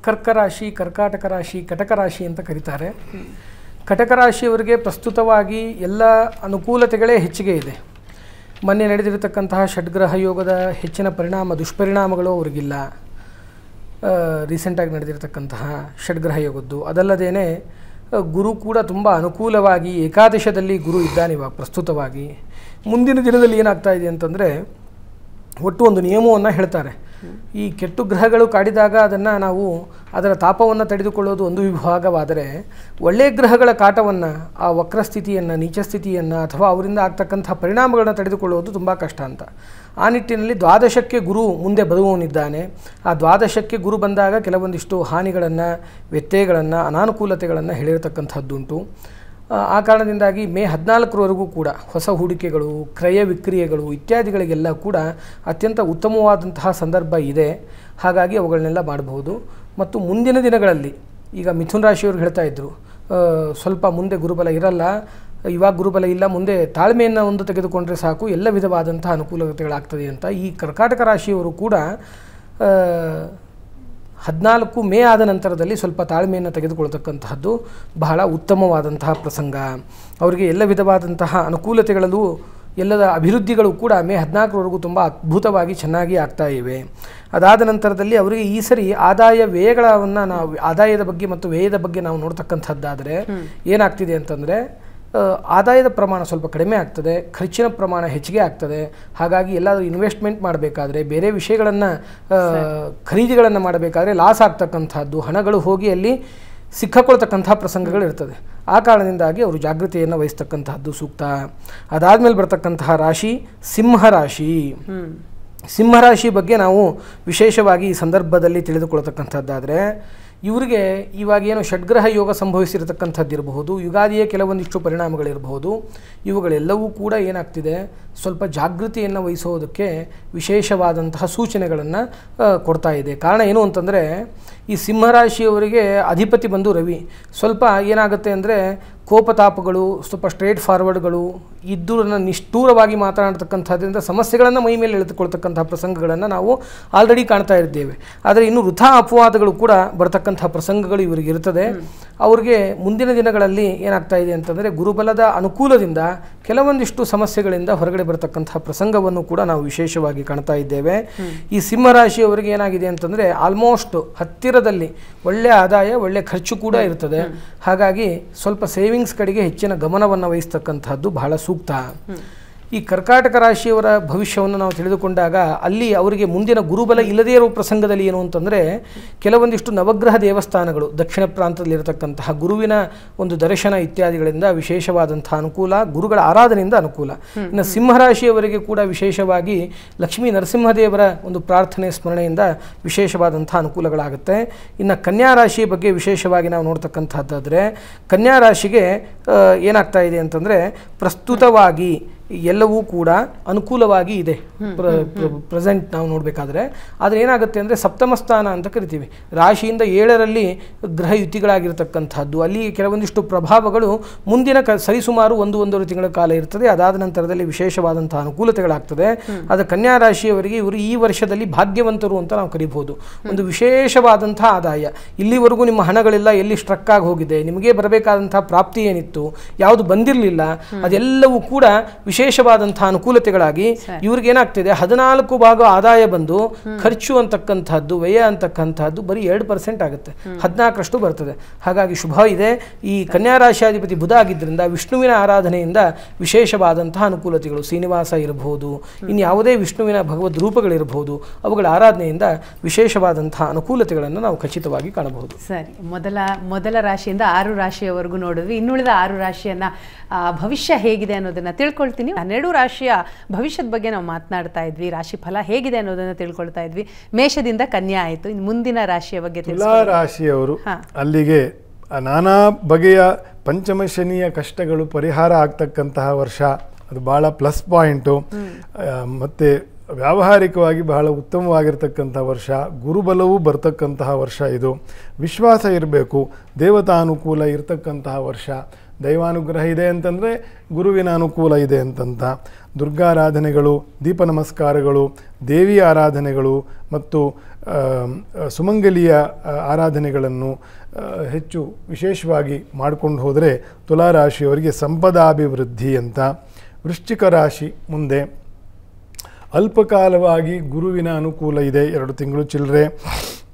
ಕರ್ಕ ರಾಶಿ, ಕರ್ಕಾಟಕ ರಾಶಿ, ಕಟಕ ರಾಶಿ ಅಂತ ಕರೀತಾರೆ. ಕಟಕ ರಾಶಿಯವರಿಗೆ ಪ್ರಸ್ತುತವಾಗಿ ಎಲ್ಲ ಅನುಕೂಲತೆಗಳೇ ಹೆಚ್ಚಿಗೆ ಇದೆ. ಮೊನ್ನೆ ನಡೆದಿರತಕ್ಕಂತಹ ಷಡ್ಗ್ರಹ ಯೋಗದ ಹೆಚ್ಚಿನ ದುಷ್ಪರಿಣಾಮಗಳು ಅವರಿಗಿಲ್ಲ. ರೀಸೆಂಟಾಗಿ ನಡೆದಿರತಕ್ಕಂತಹ ಷಡ್ಗ್ರಹ ಯೋಗದ್ದು ಅದಲ್ಲದೇನೆ ಗುರು ಕೂಡ ತುಂಬ ಅನುಕೂಲವಾಗಿ ಏಕಾದಶದಲ್ಲಿ ಗುರು ಇದ್ದಾನೆ ಇವಾಗ ಪ್ರಸ್ತುತವಾಗಿ. ಮುಂದಿನ ದಿನದಲ್ಲಿ ಏನಾಗ್ತಾ ಇದೆ ಅಂತಂದರೆ, ಒಟ್ಟು ಒಂದು ನಿಯಮವನ್ನು ಹೇಳ್ತಾರೆ. ಈ ಕೆಟ್ಟು ಗ್ರಹಗಳು ಕಾಡಿದಾಗ ಅದನ್ನು ನಾವು ಅದರ ತಾಪವನ್ನು ತಡೆದುಕೊಳ್ಳೋದು ಒಂದು ವಿಭಾಗವಾದರೆ, ಒಳ್ಳೆಯ ಗ್ರಹಗಳ ಕಾಟವನ್ನು, ಆ ವಕ್ರಸ್ಥಿತಿಯನ್ನು, ನೀಚಸ್ಥಿತಿಯನ್ನು ಅಥವಾ ಅವರಿಂದ ಆಗ್ತಕ್ಕಂಥ ಪರಿಣಾಮಗಳನ್ನು ತಡೆದುಕೊಳ್ಳೋದು ತುಂಬ ಕಷ್ಟ ಅಂತ. ಆ ನಿಟ್ಟಿನಲ್ಲಿ ದ್ವಾದಶಕ್ಕೆ ಗುರು ಮುಂದೆ ಬರುವವನಿದ್ದಾನೆ. ಆ ದ್ವಾದಶಕ್ಕೆ ಗುರು ಬಂದಾಗ ಕೆಲವೊಂದಿಷ್ಟು ಹಾನಿಗಳನ್ನು, ವ್ಯತ್ಯಯಗಳನ್ನು, ಅನಾನುಕೂಲತೆಗಳನ್ನು ಹೇಳಿರತಕ್ಕಂಥದ್ದುಂಟು. ಆ ಕಾರಣದಿಂದಾಗಿ ಮೇ 14ರವರೆಗೂ ಕೂಡ ಹೊಸ ಹೂಡಿಕೆಗಳು, ಕ್ರಯ ವಿಕ್ರಿಯೆಗಳು ಇತ್ಯಾದಿಗಳಿಗೆಲ್ಲ ಕೂಡ ಅತ್ಯಂತ ಉತ್ತಮವಾದಂತಹ ಸಂದರ್ಭ ಇದೆ. ಹಾಗಾಗಿ ಅವುಗಳನ್ನೆಲ್ಲ ಮಾಡಬಹುದು. ಮತ್ತು ಮುಂದಿನ ದಿನಗಳಲ್ಲಿ ಈಗ ಮಿಥುನ ರಾಶಿಯವರು ಹೇಳ್ತಾ ಇದ್ದರು, ಸ್ವಲ್ಪ ಮುಂದೆ ಗುರುಬಲ ಇರಲ್ಲ, ಇವಾಗ ಗುರುಬಲ ಇಲ್ಲ, ಮುಂದೆ ತಾಳ್ಮೆಯನ್ನು ಒಂದು ತೆಗೆದುಕೊಂಡ್ರೆ ಸಾಕು, ಎಲ್ಲ ವಿಧವಾದಂಥ ಅನುಕೂಲತೆಗಳಾಗ್ತದೆ ಅಂತ. ಈ ಕರ್ಕಾಟಕ ರಾಶಿಯವರು ಕೂಡ 14 ಮೇ ಆದ ನಂತರದಲ್ಲಿ ಸ್ವಲ್ಪ ತಾಳ್ಮೆಯನ್ನು ತೆಗೆದುಕೊಳ್ತಕ್ಕಂತಹದ್ದು ಬಹಳ ಉತ್ತಮವಾದಂತಹ ಪ್ರಸಂಗ. ಅವರಿಗೆ ಎಲ್ಲ ವಿಧವಾದಂತಹ ಅನುಕೂಲತೆಗಳಲ್ಲೂ ಎಲ್ಲದ ಅಭಿವೃದ್ಧಿಗಳು ಕೂಡ ಮೇ 14ರವರೆಗೂ ತುಂಬ ಅದ್ಭುತವಾಗಿ ಚೆನ್ನಾಗಿ ಆಗ್ತಾ ಇವೆ. ಅದಾದ ನಂತರದಲ್ಲಿ ಅವರಿಗೆ ಈ ಸರಿ ಆದಾಯ ವ್ಯಯಗಳನ್ನು ನಾವು ಆದಾಯದ ಬಗ್ಗೆ ಮತ್ತು ವ್ಯಯದ ಬಗ್ಗೆ ನಾವು ನೋಡ್ತಕ್ಕಂಥದ್ದಾದರೆ ಏನಾಗ್ತಿದೆ ಅಂತಂದರೆ, ಆದಾಯದ ಪ್ರಮಾಣ ಸ್ವಲ್ಪ ಕಡಿಮೆ ಆಗ್ತದೆ, ಖರ್ಚಿನ ಪ್ರಮಾಣ ಹೆಚ್ಚಿಗೆ ಆಗ್ತದೆ. ಹಾಗಾಗಿ ಎಲ್ಲಾದರೂ ಇನ್ವೆಸ್ಟ್ಮೆಂಟ್ ಮಾಡಬೇಕಾದ್ರೆ, ಬೇರೆ ವಿಷಯಗಳನ್ನು ಖರೀದಿಗಳನ್ನು ಮಾಡಬೇಕಾದ್ರೆ ಲಾಸ್ ಆಗ್ತಕ್ಕಂಥದ್ದು, ಹಣಗಳು ಹೋಗಿ ಅಲ್ಲಿ ಸಿಕ್ಕಾಕೊಳ್ತಕ್ಕಂಥ ಪ್ರಸಂಗಗಳಿರ್ತದೆ. ಆ ಕಾರಣದಿಂದಾಗಿ ಅವರು ಜಾಗೃತಿಯನ್ನು ವಹಿಸ್ತಕ್ಕಂತಹದ್ದು ಸೂಕ್ತ. ಅದಾದಮೇಲೆ ಬರ್ತಕ್ಕಂತಹ ರಾಶಿ ಸಿಂಹರಾಶಿ. ಸಿಂಹರಾಶಿ ಬಗ್ಗೆ ನಾವು ವಿಶೇಷವಾಗಿ ಈ ಸಂದರ್ಭದಲ್ಲಿ ತಿಳಿದುಕೊಳ್ತಕ್ಕಂಥದ್ದಾದರೆ, ಇವರಿಗೆ ಇವಾಗೇನು ಷಡ್ಗ್ರಹ ಯೋಗ ಸಂಭವಿಸಿರತಕ್ಕಂಥದ್ದಿರಬಹುದು, ಯುಗಾದಿಯ ಕೆಲವೊಂದಿಷ್ಟು ಪರಿಣಾಮಗಳಿರಬಹುದು, ಇವುಗಳೆಲ್ಲವೂ ಕೂಡ ಏನಾಗ್ತಿದೆ, ಸ್ವಲ್ಪ ಜಾಗೃತಿಯನ್ನು ವಹಿಸೋದಕ್ಕೆ ವಿಶೇಷವಾದಂತಹ ಸೂಚನೆಗಳನ್ನು ಕೊಡ್ತಾ ಇದೆ. ಕಾರಣ ಏನು ಅಂತಂದರೆ, ಈ ಸಿಂಹರಾಶಿಯವರಿಗೆ ಅಧಿಪತಿ ಬಂದು ರವಿ. ಸ್ವಲ್ಪ ಏನಾಗುತ್ತೆ ಅಂದರೆ ಕೋಪತಾಪಗಳು, ಸ್ವಲ್ಪ ಸ್ಟ್ರೇಟ್ ಫಾರ್ವರ್ಡ್ಗಳು, ಇದ್ದೂರನ್ನು ನಿಷ್ಠೂರವಾಗಿ ಮಾತನಾಡ್ತಕ್ಕಂಥದ್ರಿಂದ ಸಮಸ್ಯೆಗಳನ್ನು ಮೈ ಮೇಲೆ ಎಳೆದುಕೊಳ್ತಕ್ಕಂಥ ಪ್ರಸಂಗಗಳನ್ನು ನಾವು ಆಲ್ರೆಡಿ ಕಾಣ್ತಾ ಇದ್ದೇವೆ. ಆದರೆ ಇನ್ನು ವೃಥಾ ಅಪವಾದಗಳು ಕೂಡ ಬರ್ತಕ್ಕಂಥ ಪ್ರಸಂಗಗಳು ಇವರಿಗೆ ಇರ್ತದೆ. ಅವ್ರಿಗೆ ಮುಂದಿನ ದಿನಗಳಲ್ಲಿ ಏನಾಗ್ತಾ ಇದೆ ಅಂತಂದರೆ, ಗುರುಬಲದ ಅನುಕೂಲದಿಂದ ಕೆಲವೊಂದಿಷ್ಟು ಸಮಸ್ಯೆಗಳಿಂದ ಹೊರಗಡೆ ಬರತಕ್ಕಂತಹ ಪ್ರಸಂಗವನ್ನು ಕೂಡ ನಾವು ವಿಶೇಷವಾಗಿ ಕಾಣ್ತಾ ಇದ್ದೇವೆ. ಈ ಸಿಂಹರಾಶಿಯವರಿಗೆ ಏನಾಗಿದೆ ಅಂತಂದರೆ, ಆಲ್ಮೋಸ್ಟ್ ಹತ್ತಿರದಲ್ಲಿ ಒಳ್ಳೆಯ ಆದಾಯ, ಒಳ್ಳೆಯ ಖರ್ಚು ಕೂಡ ಇರ್ತದೆ. ಹಾಗಾಗಿ ಸ್ವಲ್ಪ ಸೇವಿಂಗ್ಸ್ ಕಡೆಗೆ ಹೆಚ್ಚಿನ ಗಮನವನ್ನು ವಹಿಸ್ತಕ್ಕಂಥದ್ದು ಬಹಳ ಸೂಕ್ತ. ಈ ಕರ್ಕಾಟಕ ರಾಶಿಯವರ ಭವಿಷ್ಯವನ್ನು ನಾವು ತಿಳಿದುಕೊಂಡಾಗ ಅಲ್ಲಿ ಅವರಿಗೆ ಮುಂದಿನ ಗುರುಬಲ ಇಲ್ಲದೇ ಇರುವ ಪ್ರಸಂಗದಲ್ಲಿ ಏನು ಅಂತಂದರೆ, ಕೆಲವೊಂದಿಷ್ಟು ನವಗ್ರಹ ದೇವಸ್ಥಾನಗಳು ದಕ್ಷಿಣ ಪ್ರಾಂತದಲ್ಲಿರತಕ್ಕಂತಹ ಗುರುವಿನ ಒಂದು ದರ್ಶನ ಇತ್ಯಾದಿಗಳಿಂದ ವಿಶೇಷವಾದಂತಹ ಅನುಕೂಲ, ಗುರುಗಳ ಆರಾಧನೆಯಿಂದ ಅನುಕೂಲ. ಇನ್ನು ಸಿಂಹರಾಶಿಯವರಿಗೆ ಕೂಡ ವಿಶೇಷವಾಗಿ ಲಕ್ಷ್ಮೀ ನರಸಿಂಹದೇವರ ಒಂದು ಪ್ರಾರ್ಥನೆ ಸ್ಮರಣೆಯಿಂದ ವಿಶೇಷವಾದಂಥ ಅನುಕೂಲಗಳಾಗುತ್ತೆ. ಇನ್ನು ಕನ್ಯಾ ರಾಶಿಯ ಬಗ್ಗೆ ವಿಶೇಷವಾಗಿ ನಾವು ನೋಡ್ತಕ್ಕಂಥದ್ದಾದರೆ, ಕನ್ಯಾ ರಾಶಿಗೆ ಏನಾಗ್ತಾ ಇದೆ ಅಂತಂದರೆ, ಪ್ರಸ್ತುತವಾಗಿ ಎಲ್ಲವೂ ಕೂಡ ಅನುಕೂಲವಾಗಿ ಇದೆ ಪ್ರೆಸೆಂಟ್ ನಾವು ನೋಡಬೇಕಾದ್ರೆ. ಆದರೆ ಏನಾಗುತ್ತೆ ಅಂದರೆ, ಸಪ್ತಮ ಸ್ಥಾನ ಅಂತ ಕರಿತೀವಿ, ರಾಶಿಯಿಂದ 7ರಲ್ಲಿ ಗ್ರಹ ಯುತಿಗಳಾಗಿರ್ತಕ್ಕಂಥದ್ದು, ಅಲ್ಲಿ ಕೆಲವೊಂದಿಷ್ಟು ಪ್ರಭಾವಗಳು ಮುಂದಿನ ಸರಿಸುಮಾರು 1-1.5 ತಿಂಗಳ ಕಾಲ ಇರ್ತದೆ. ಅದಾದ ನಂತರದಲ್ಲಿ ವಿಶೇಷವಾದಂಥ ಅನುಕೂಲತೆಗಳಾಗ್ತದೆ. ಅದು ಕನ್ಯಾ ರಾಶಿಯವರಿಗೆ ಇವರು ಈ ವರ್ಷದಲ್ಲಿ ಭಾಗ್ಯವಂತರು ಅಂತ ನಾವು ಕರಿಬಹುದು. ಒಂದು ವಿಶೇಷವಾದಂಥ ಆದಾಯ, ಇಲ್ಲಿವರೆಗೂ ನಿಮ್ಮ ಹಣಗಳೆಲ್ಲ ಎಲ್ಲಿ ಸ್ಟ್ರಕ್ ಆಗಿ ಹೋಗಿದೆ, ನಿಮಗೆ ಬರಬೇಕಾದಂಥ ಪ್ರಾಪ್ತಿ ಏನಿತ್ತು ಯಾವುದು ಬಂದಿರಲಿಲ್ಲ, ಅದೆಲ್ಲವೂ ಕೂಡ ವಿಶೇಷವಾದಂತಹ ಅನುಕೂಲತೆಗಳಾಗಿ ಇವ್ರಿಗೆ ಏನಾಗ್ತಿದೆ, 14 ಭಾಗ ಆದಾಯ ಬಂದು ಖರ್ಚು ಅಂತಕ್ಕಂಥದ್ದು, ವ್ಯಯ ಅಂತಕ್ಕಂಥದ್ದು ಬರೀ 2% ಆಗುತ್ತೆ, 14ರಷ್ಟು ಬರ್ತದೆ. ಹಾಗಾಗಿ ಶುಭ ಇದೆ. ಈ ಕನ್ಯಾ ರಾಶಿಯಾಧಿಪತಿ ಬುಧ ಆಗಿದ್ದರಿಂದ ವಿಷ್ಣುವಿನ ಆರಾಧನೆಯಿಂದ ವಿಶೇಷವಾದಂತಹ ಅನುಕೂಲತೆಗಳು, ಶ್ರೀನಿವಾಸ ಇರಬಹುದು, ಇನ್ನು ಯಾವುದೇ ವಿಷ್ಣುವಿನ ಭಗವದ್ ರೂಪಗಳಿರಬಹುದು, ಅವುಗಳ ಆರಾಧನೆಯಿಂದ ವಿಶೇಷವಾದಂತಹ ಅನುಕೂಲತೆಗಳನ್ನು ನಾವು ಖಚಿತವಾಗಿ ಕಾಣಬಹುದು. ಸರಿ, ಮೊದಲ ರಾಶಿಯಿಂದ 6 ರಾಶಿಯವರೆಗೂ ನೋಡಿದ್ವಿ. ಇನ್ನುಳಿದ 6 ರಾಶಿಯನ್ನ ಭವಿಷ್ಯ ಹೇಗಿದೆ ಅನ್ನೋದನ್ನ ತಿಳ್ಕೊಳ್ತೀನಿ. ಬನ್ನಿ, 12 ರಾಶಿಯ ಭವಿಷ್ಯದ ಬಗ್ಗೆ ನಾವು ಮಾತನಾಡ್ತಾ ಇದ್ವಿ. ರಾಶಿ ಫಲ ಹೇಗಿದೆ ಅನ್ನೋದನ್ನು ತಿಳ್ಕೊಳ್ತಾ ಇದ್ವಿ. ಮೇಷದಿಂದ ಕನ್ಯಾ ಆಯಿತು, ಇನ್ನು ಮುಂದಿನ ರಾಶಿಯ ಬಗ್ಗೆ ತುಲಾ ರಾಶಿಯವರು ಅಲ್ಲಿಗೆ ನಾನಾ ಬಗೆಯ ಪಂಚಮ ಶನಿಯ ಕಷ್ಟಗಳು ಪರಿಹಾರ ಆಗ್ತಕ್ಕಂತಹ ವರ್ಷ. ಅದು ಬಹಳ ಪ್ಲಸ್ ಪಾಯಿಂಟು. ಮತ್ತು ವ್ಯಾವಹಾರಿಕವಾಗಿ ಬಹಳ ಉತ್ತಮವಾಗಿರ್ತಕ್ಕಂಥ ವರ್ಷ. ಗುರುಬಲವೂ ಬರ್ತಕ್ಕಂತಹ ವರ್ಷ. ಇದು ವಿಶ್ವಾಸ ಇರಬೇಕು, ದೇವತಾನುಕೂಲ ಇರತಕ್ಕಂತಹ ವರ್ಷ. ದೈವಾನುಗ್ರಹ ಇದೆ ಅಂತಂದರೆ ಗುರುವಿನ ಅನುಕೂಲ ಇದೆ ಅಂತಂತ. ದುರ್ಗಾರಾಧನೆಗಳು, ದೀಪ ನಮಸ್ಕಾರಗಳು, ದೇವಿಯ ಆರಾಧನೆಗಳು ಮತ್ತು ಸುಮಂಗಲಿಯ ಆರಾಧನೆಗಳನ್ನು ಹೆಚ್ಚು ವಿಶೇಷವಾಗಿ ಮಾಡಿಕೊಂಡು ಹೋದರೆ ತುಲಾರಾಶಿಯವರಿಗೆ ಸಂಪದಾಭಿವೃದ್ಧಿ ಅಂತ. ವೃಶ್ಚಿಕ ರಾಶಿ ಮುಂದೆ ಅಲ್ಪಕಾಲವಾಗಿ ಗುರುವಿನ ಅನುಕೂಲ ಇದೆ, 2 ತಿಂಗಳು ಚಿಲ್ಲರೆ.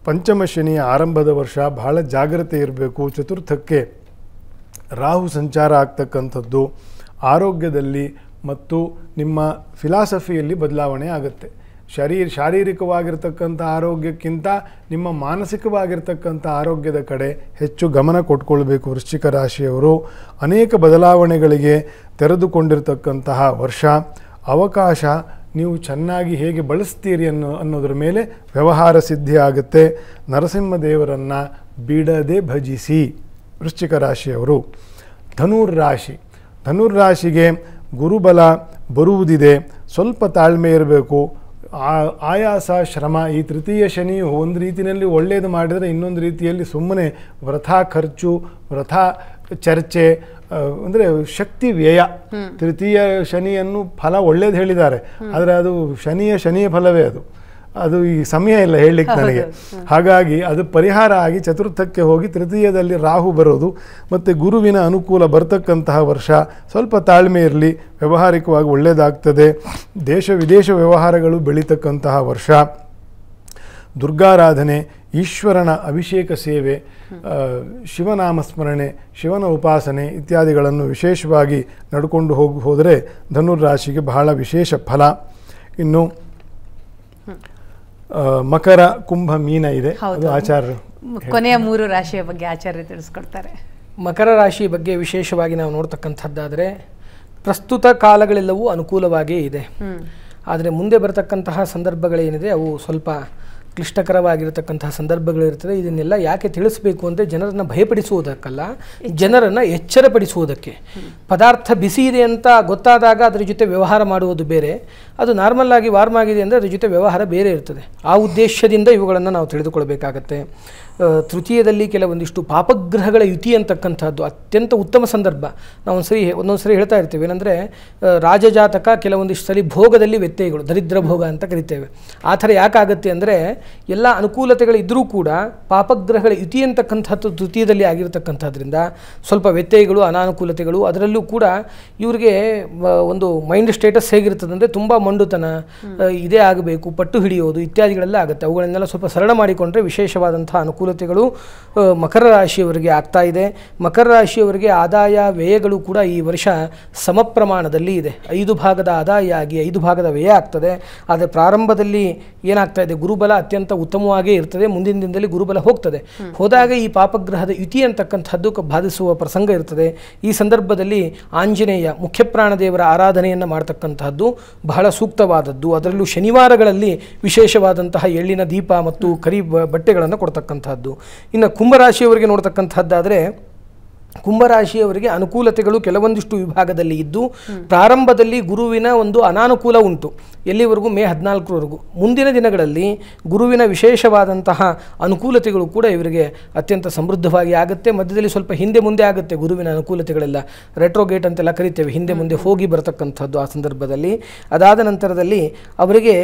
ಪಂಚಮ ಶನಿಯ ಆರಂಭದ ವರ್ಷ, ಬಹಳ ಜಾಗ್ರತೆ ಇರಬೇಕು. ಚತುರ್ಥಕ್ಕೆ ರಾಹು ಸಂಚಾರ ಆಗ್ತಕ್ಕಂಥದ್ದು. ಆರೋಗ್ಯದಲ್ಲಿ ಮತ್ತು ನಿಮ್ಮ ಫಿಲಾಸಫಿಯಲ್ಲಿ ಬದಲಾವಣೆ ಆಗುತ್ತೆ. ಶಾರೀರಿಕವಾಗಿರ್ತಕ್ಕಂಥ ಆರೋಗ್ಯಕ್ಕಿಂತ ನಿಮ್ಮ ಮಾನಸಿಕವಾಗಿರ್ತಕ್ಕಂಥ ಆರೋಗ್ಯದ ಕಡೆ ಹೆಚ್ಚು ಗಮನ ಕೊಟ್ಕೊಳ್ಬೇಕು ವೃಶ್ಚಿಕ ರಾಶಿಯವರು. ಅನೇಕ ಬದಲಾವಣೆಗಳಿಗೆ ತೆರೆದುಕೊಂಡಿರ್ತಕ್ಕಂತಹ ವರ್ಷ. ಅವಕಾಶ ನೀವು ಚೆನ್ನಾಗಿ ಹೇಗೆ ಬಳಸ್ತೀರಿ ಅನ್ನೋದ್ರ ಮೇಲೆ ವ್ಯವಹಾರ ಸಿದ್ಧಿ ಆಗುತ್ತೆ. ನರಸಿಂಹದೇವರನ್ನು ಬಿಡದೆ ಭಜಿಸಿ ವೃಶ್ಚಿಕ ರಾಶಿಯವರು. ಧನುರ್ರಾಶಿಗೆ ಗುರುಬಲ ಬರುವುದಿದೆ, ಸ್ವಲ್ಪ ತಾಳ್ಮೆ ಇರಬೇಕು. ಆಯಾಸ, ಶ್ರಮ. ಈ ತೃತೀಯ ಶನಿ ಒಂದು ರೀತಿಯಲ್ಲಿ ಒಳ್ಳೆಯದು ಮಾಡಿದರೆ ಇನ್ನೊಂದು ರೀತಿಯಲ್ಲಿ ಸುಮ್ಮನೆ ವೃಥಾ ಖರ್ಚು, ವೃಥಾ ಚರ್ಚೆ, ಅಂದರೆ ಶಕ್ತಿ ವ್ಯಯ. ತೃತೀಯ ಶನಿಯನ್ನು ಫಲ ಒಳ್ಳೇದು ಹೇಳಿದ್ದಾರೆ, ಆದರೆ ಅದು ಶನಿಯ ಫಲವೇ ಅದು ಈ ಸಮಯ ಇಲ್ಲ ಹೇಳಲಿಕ್ಕೆ ನನಗೆ. ಹಾಗಾಗಿ ಅದು ಪರಿಹಾರ ಆಗಿ ಚತುರ್ಥಕ್ಕೆ ಹೋಗಿ ತೃತೀಯದಲ್ಲಿ ರಾಹು ಬರೋದು ಮತ್ತು ಗುರುವಿನ ಅನುಕೂಲ ಬರ್ತಕ್ಕಂತಹ ವರ್ಷ. ಸ್ವಲ್ಪ ತಾಳ್ಮೆ ಇರಲಿ, ವ್ಯಾವಹಾರಿಕವಾಗಿ ಒಳ್ಳೆಯದಾಗ್ತದೆ. ದೇಶ ವಿದೇಶ ವ್ಯವಹಾರಗಳು ಬೆಳೀತಕ್ಕಂತಹ ವರ್ಷ. ದುರ್ಗಾರಾಧನೆ, ಈಶ್ವರನ ಅಭಿಷೇಕ ಸೇವೆ, ಶಿವನಾಮಸ್ಮರಣೆ, ಶಿವನ ಉಪಾಸನೆ ಇತ್ಯಾದಿಗಳನ್ನು ವಿಶೇಷವಾಗಿ ನಡ್ಕೊಂಡು ಹೋದರೆ ಧನುರ್ರಾಶಿಗೆ ಬಹಳ ವಿಶೇಷ ಫಲ. ಇನ್ನು ಮಕರ, ಕುಂಭ, ಮೀನ ಇದೆ. ಅದು ಆಚಾರ್ಯರು ಕೊನೆಯ 3 ರಾಶಿಯ ಬಗ್ಗೆ ಆಚಾರ್ಯ ತಿಳಿಸ್ಕೊಡ್ತಾರೆ. ಮಕರ ರಾಶಿ ಬಗ್ಗೆ ವಿಶೇಷವಾಗಿ ನಾವು ನೋಡ್ತಕ್ಕಂಥದ್ದಾದರೆ ಪ್ರಸ್ತುತ ಕಾಲಗಳೆಲ್ಲವೂ ಅನುಕೂಲವಾಗೇ ಇದೆ. ಆದರೆ ಮುಂದೆ ಬರತಕ್ಕಂತಹ ಸಂದರ್ಭಗಳೇನಿದೆ ಅವು ಸ್ವಲ್ಪ ಕ್ಲಿಷ್ಟಕರವಾಗಿರತಕ್ಕಂತಹ ಸಂದರ್ಭಗಳಿರ್ತದೆ. ಇದನ್ನೆಲ್ಲ ಯಾಕೆ ತಿಳಿಸಬೇಕು ಅಂದರೆ ಜನರನ್ನು ಭಯಪಡಿಸುವುದಕ್ಕಲ್ಲ, ಜನರನ್ನು ಎಚ್ಚರಪಡಿಸುವುದಕ್ಕೆ. ಪದಾರ್ಥ ಬಿಸಿ ಇದೆ ಅಂತ ಗೊತ್ತಾದಾಗ ಅದರ ಜೊತೆ ವ್ಯವಹಾರ ಮಾಡುವುದು ಬೇರೆ, ಅದು ನಾರ್ಮಲ್ ಆಗಿ ವಾರ್ಮ್ ಆಗಿದೆ ಅಂದರೆ ಅದರ ಜೊತೆ ವ್ಯವಹಾರ ಬೇರೆ ಇರ್ತದೆ. ಆ ಉದ್ದೇಶದಿಂದ ಇವುಗಳನ್ನು ನಾವು ತಿಳಿದುಕೊಳ್ಬೇಕಾಗತ್ತೆ. ತೃತೀಯದಲ್ಲಿ ಕೆಲವೊಂದಿಷ್ಟು ಪಾಪಗ್ರಹಗಳ ಯುತಿ ಅಂತಕ್ಕಂಥದ್ದು ಅತ್ಯಂತ ಉತ್ತಮ ಸಂದರ್ಭ. ನಾವು ಒಂದೊಂದು ಸರಿ ಹೇಳ್ತಾ ಇರ್ತೇವೆ, ಏನಂದರೆ ರಾಜಜಾತಕ ಕೆಲವೊಂದಿಷ್ಟು ಸರಿ ಭೋಗದಲ್ಲಿ ವ್ಯತ್ಯಯಗಳು, ದರಿದ್ರ ಭೋಗ ಅಂತ ಕರಿತೇವೆ. ಆ ಥರ ಯಾಕಾಗತ್ತೆ ಅಂದರೆ ಎಲ್ಲ ಅನುಕೂಲತೆಗಳಿದ್ದರೂ ಕೂಡ ಪಾಪಗ್ರಹಗಳ ಯುತಿ ಅಂತಕ್ಕಂಥದ್ದು ತೃತೀಯದಲ್ಲಿ ಆಗಿರತಕ್ಕಂಥದ್ರಿಂದ ಸ್ವಲ್ಪ ವ್ಯತ್ಯಯಗಳು, ಅನಾನುಕೂಲತೆಗಳು. ಅದರಲ್ಲೂ ಕೂಡ ಇವರಿಗೆ ಒಂದು ಮೈಂಡ್ ಸ್ಟೇಟಸ್ ಹೇಗಿರ್ತದೆ ಅಂದರೆ ತುಂಬ ಮಂಡುತನ, ಇದೇ ಆಗಬೇಕು, ಪಟ್ಟು ಹಿಡಿಯೋದು ಇತ್ಯಾದಿಗಳೆಲ್ಲ ಆಗುತ್ತೆ. ಅವುಗಳನ್ನೆಲ್ಲ ಸ್ವಲ್ಪ ಸರಳ ಮಾಡಿಕೊಂಡ್ರೆ ವಿಶೇಷವಾದಂಥ ಅನುಕೂಲತೆಗಳು ಮಕರ ರಾಶಿಯವರಿಗೆ ಆಗ್ತಾ ಇದೆ. ಮಕರ ರಾಶಿಯವರಿಗೆ ಆದಾಯ ವ್ಯಯಗಳು ಕೂಡ ಈ ವರ್ಷ ಸಮ ಪ್ರಮಾಣದಲ್ಲಿ ಇದೆ. 5 ಭಾಗದ ಆದಾಯ ಆಗಿ 5 ಭಾಗದ ವ್ಯಯ ಆಗ್ತದೆ. ಆದರೆ ಪ್ರಾರಂಭದಲ್ಲಿ ಏನಾಗ್ತಾ ಇದೆ, ಗುರುಬಲ ಅತ್ಯಂತ ಉತ್ತಮವಾಗೇ ಇರ್ತದೆ. ಮುಂದಿನ ದಿನದಲ್ಲಿ ಗುರುಬಲ ಹೋಗ್ತದೆ. ಹೋದಾಗ ಈ ಪಾಪಗ್ರಹದ ಯುತಿ ಅಂತಕ್ಕಂಥದ್ದು ಬಾಧಿಸುವ ಪ್ರಸಂಗ ಇರ್ತದೆ. ಈ ಸಂದರ್ಭದಲ್ಲಿ ಆಂಜನೇಯ ಮುಖ್ಯ ಪ್ರಾಣದೇವರ ಆರಾಧನೆಯನ್ನು ಮಾಡ್ತಕ್ಕಂತಹದ್ದು ಬಹಳ ಸೂಕ್ತವಾದದ್ದು. ಅದರಲ್ಲೂ ಶನಿವಾರಗಳಲ್ಲಿ ವಿಶೇಷವಾದಂತಹ ಎಳ್ಳಿನ ದೀಪ ಮತ್ತು ಕರಿ ಬಟ್ಟೆಗಳನ್ನು ಕೊಡ್ತಕ್ಕಂಥದ್ದು. ಇನ್ನು ಕುಂಭರಾಶಿಯವರಿಗೆ ನೋಡ್ತಕ್ಕಂಥದ್ದಾದರೆ ಕುಂಭರಾಶಿಯವರಿಗೆ ಅನುಕೂಲತೆಗಳು ಕೆಲವೊಂದಿಷ್ಟು ವಿಭಾಗದಲ್ಲಿ ಇದ್ದು, ಪ್ರಾರಂಭದಲ್ಲಿ ಗುರುವಿನ ಒಂದು ಅನಾನುಕೂಲ ಉಂಟು. ಎಲ್ಲಿವರೆಗೂ ಮೇ 14ರವರೆಗೂ. ಮುಂದಿನ ದಿನಗಳಲ್ಲಿ ಗುರುವಿನ ವಿಶೇಷವಾದಂತಹ ಅನುಕೂಲತೆಗಳು ಕೂಡ ಇವರಿಗೆ ಅತ್ಯಂತ ಸಮೃದ್ಧವಾಗಿ ಆಗುತ್ತೆ. ಮಧ್ಯದಲ್ಲಿ ಸ್ವಲ್ಪ ಹಿಂದೆ ಮುಂದೆ ಆಗುತ್ತೆ ಗುರುವಿನ ಅನುಕೂಲತೆಗಳೆಲ್ಲ, ರೆಟ್ರೋಗೇಟ್ ಅಂತೆಲ್ಲ ಕರಿತೇವೆ, ಹಿಂದೆ ಮುಂದೆ ಹೋಗಿ ಬರತಕ್ಕಂಥದ್ದು ಆ ಸಂದರ್ಭದಲ್ಲಿ. ಅದಾದ ನಂತರದಲ್ಲಿ ಅವರಿಗೆ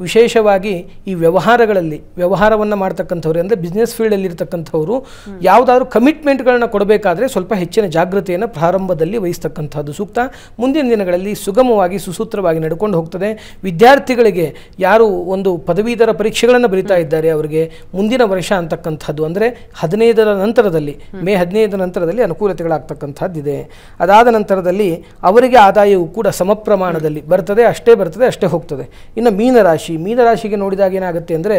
ವಿಶೇಷವಾಗಿ ಈ ವ್ಯವಹಾರವನ್ನು ಮಾಡ್ತಕ್ಕಂಥವ್ರು ಅಂದರೆ ಬಿಸ್ನೆಸ್ ಫೀಲ್ಡಲ್ಲಿ ಇರ್ತಕ್ಕಂಥವ್ರು ಯಾವುದಾದ್ರೂ ಕಮಿಟ್ಮೆಂಟ್ಗಳನ್ನ ಕೊಡಬೇಕಾದ್ರೆ ಸ್ವಲ್ಪ ಹೆಚ್ಚಿನ ಜಾಗೃತೆಯನ್ನು ಪ್ರಾರಂಭದಲ್ಲಿ ವಹಿಸ್ತಕ್ಕಂಥದ್ದು ಸೂಕ್ತ. ಮುಂದಿನ ದಿನಗಳಲ್ಲಿ ಸುಗಮವಾಗಿ ಸುಸೂತ್ರವಾಗಿ ನಡ್ಕೊಂಡು ಹೋಗ್ತದೆ. ವಿದ್ಯಾರ್ಥಿಗಳಿಗೆ ಯಾರು ಒಂದು ಪದವೀಧರ ಪರೀಕ್ಷೆಗಳನ್ನು ಬರೀತಾ ಇದ್ದಾರೆ ಅವರಿಗೆ ಮುಂದಿನ ವರ್ಷ ಅಂತಕ್ಕಂಥದ್ದು ಅಂದರೆ 15ರ ನಂತರದಲ್ಲಿ ಮೇ 15ರ ನಂತರದಲ್ಲಿ ಅನುಕೂಲತೆಗಳಾಗ್ತಕ್ಕಂಥದ್ದಿದೆ. ಅದಾದ ನಂತರದಲ್ಲಿ ಅವರಿಗೆ ಆದಾಯವು ಕೂಡ ಸಮ ಪ್ರಮಾಣದಲ್ಲಿ ಬರ್ತದೆ, ಅಷ್ಟೇ ಹೋಗ್ತದೆ. ಇನ್ನು ಮೀನರಾಶಿಗೆ ನೋಡಿದಾಗ ಏನಾಗುತ್ತೆ ಅಂದರೆ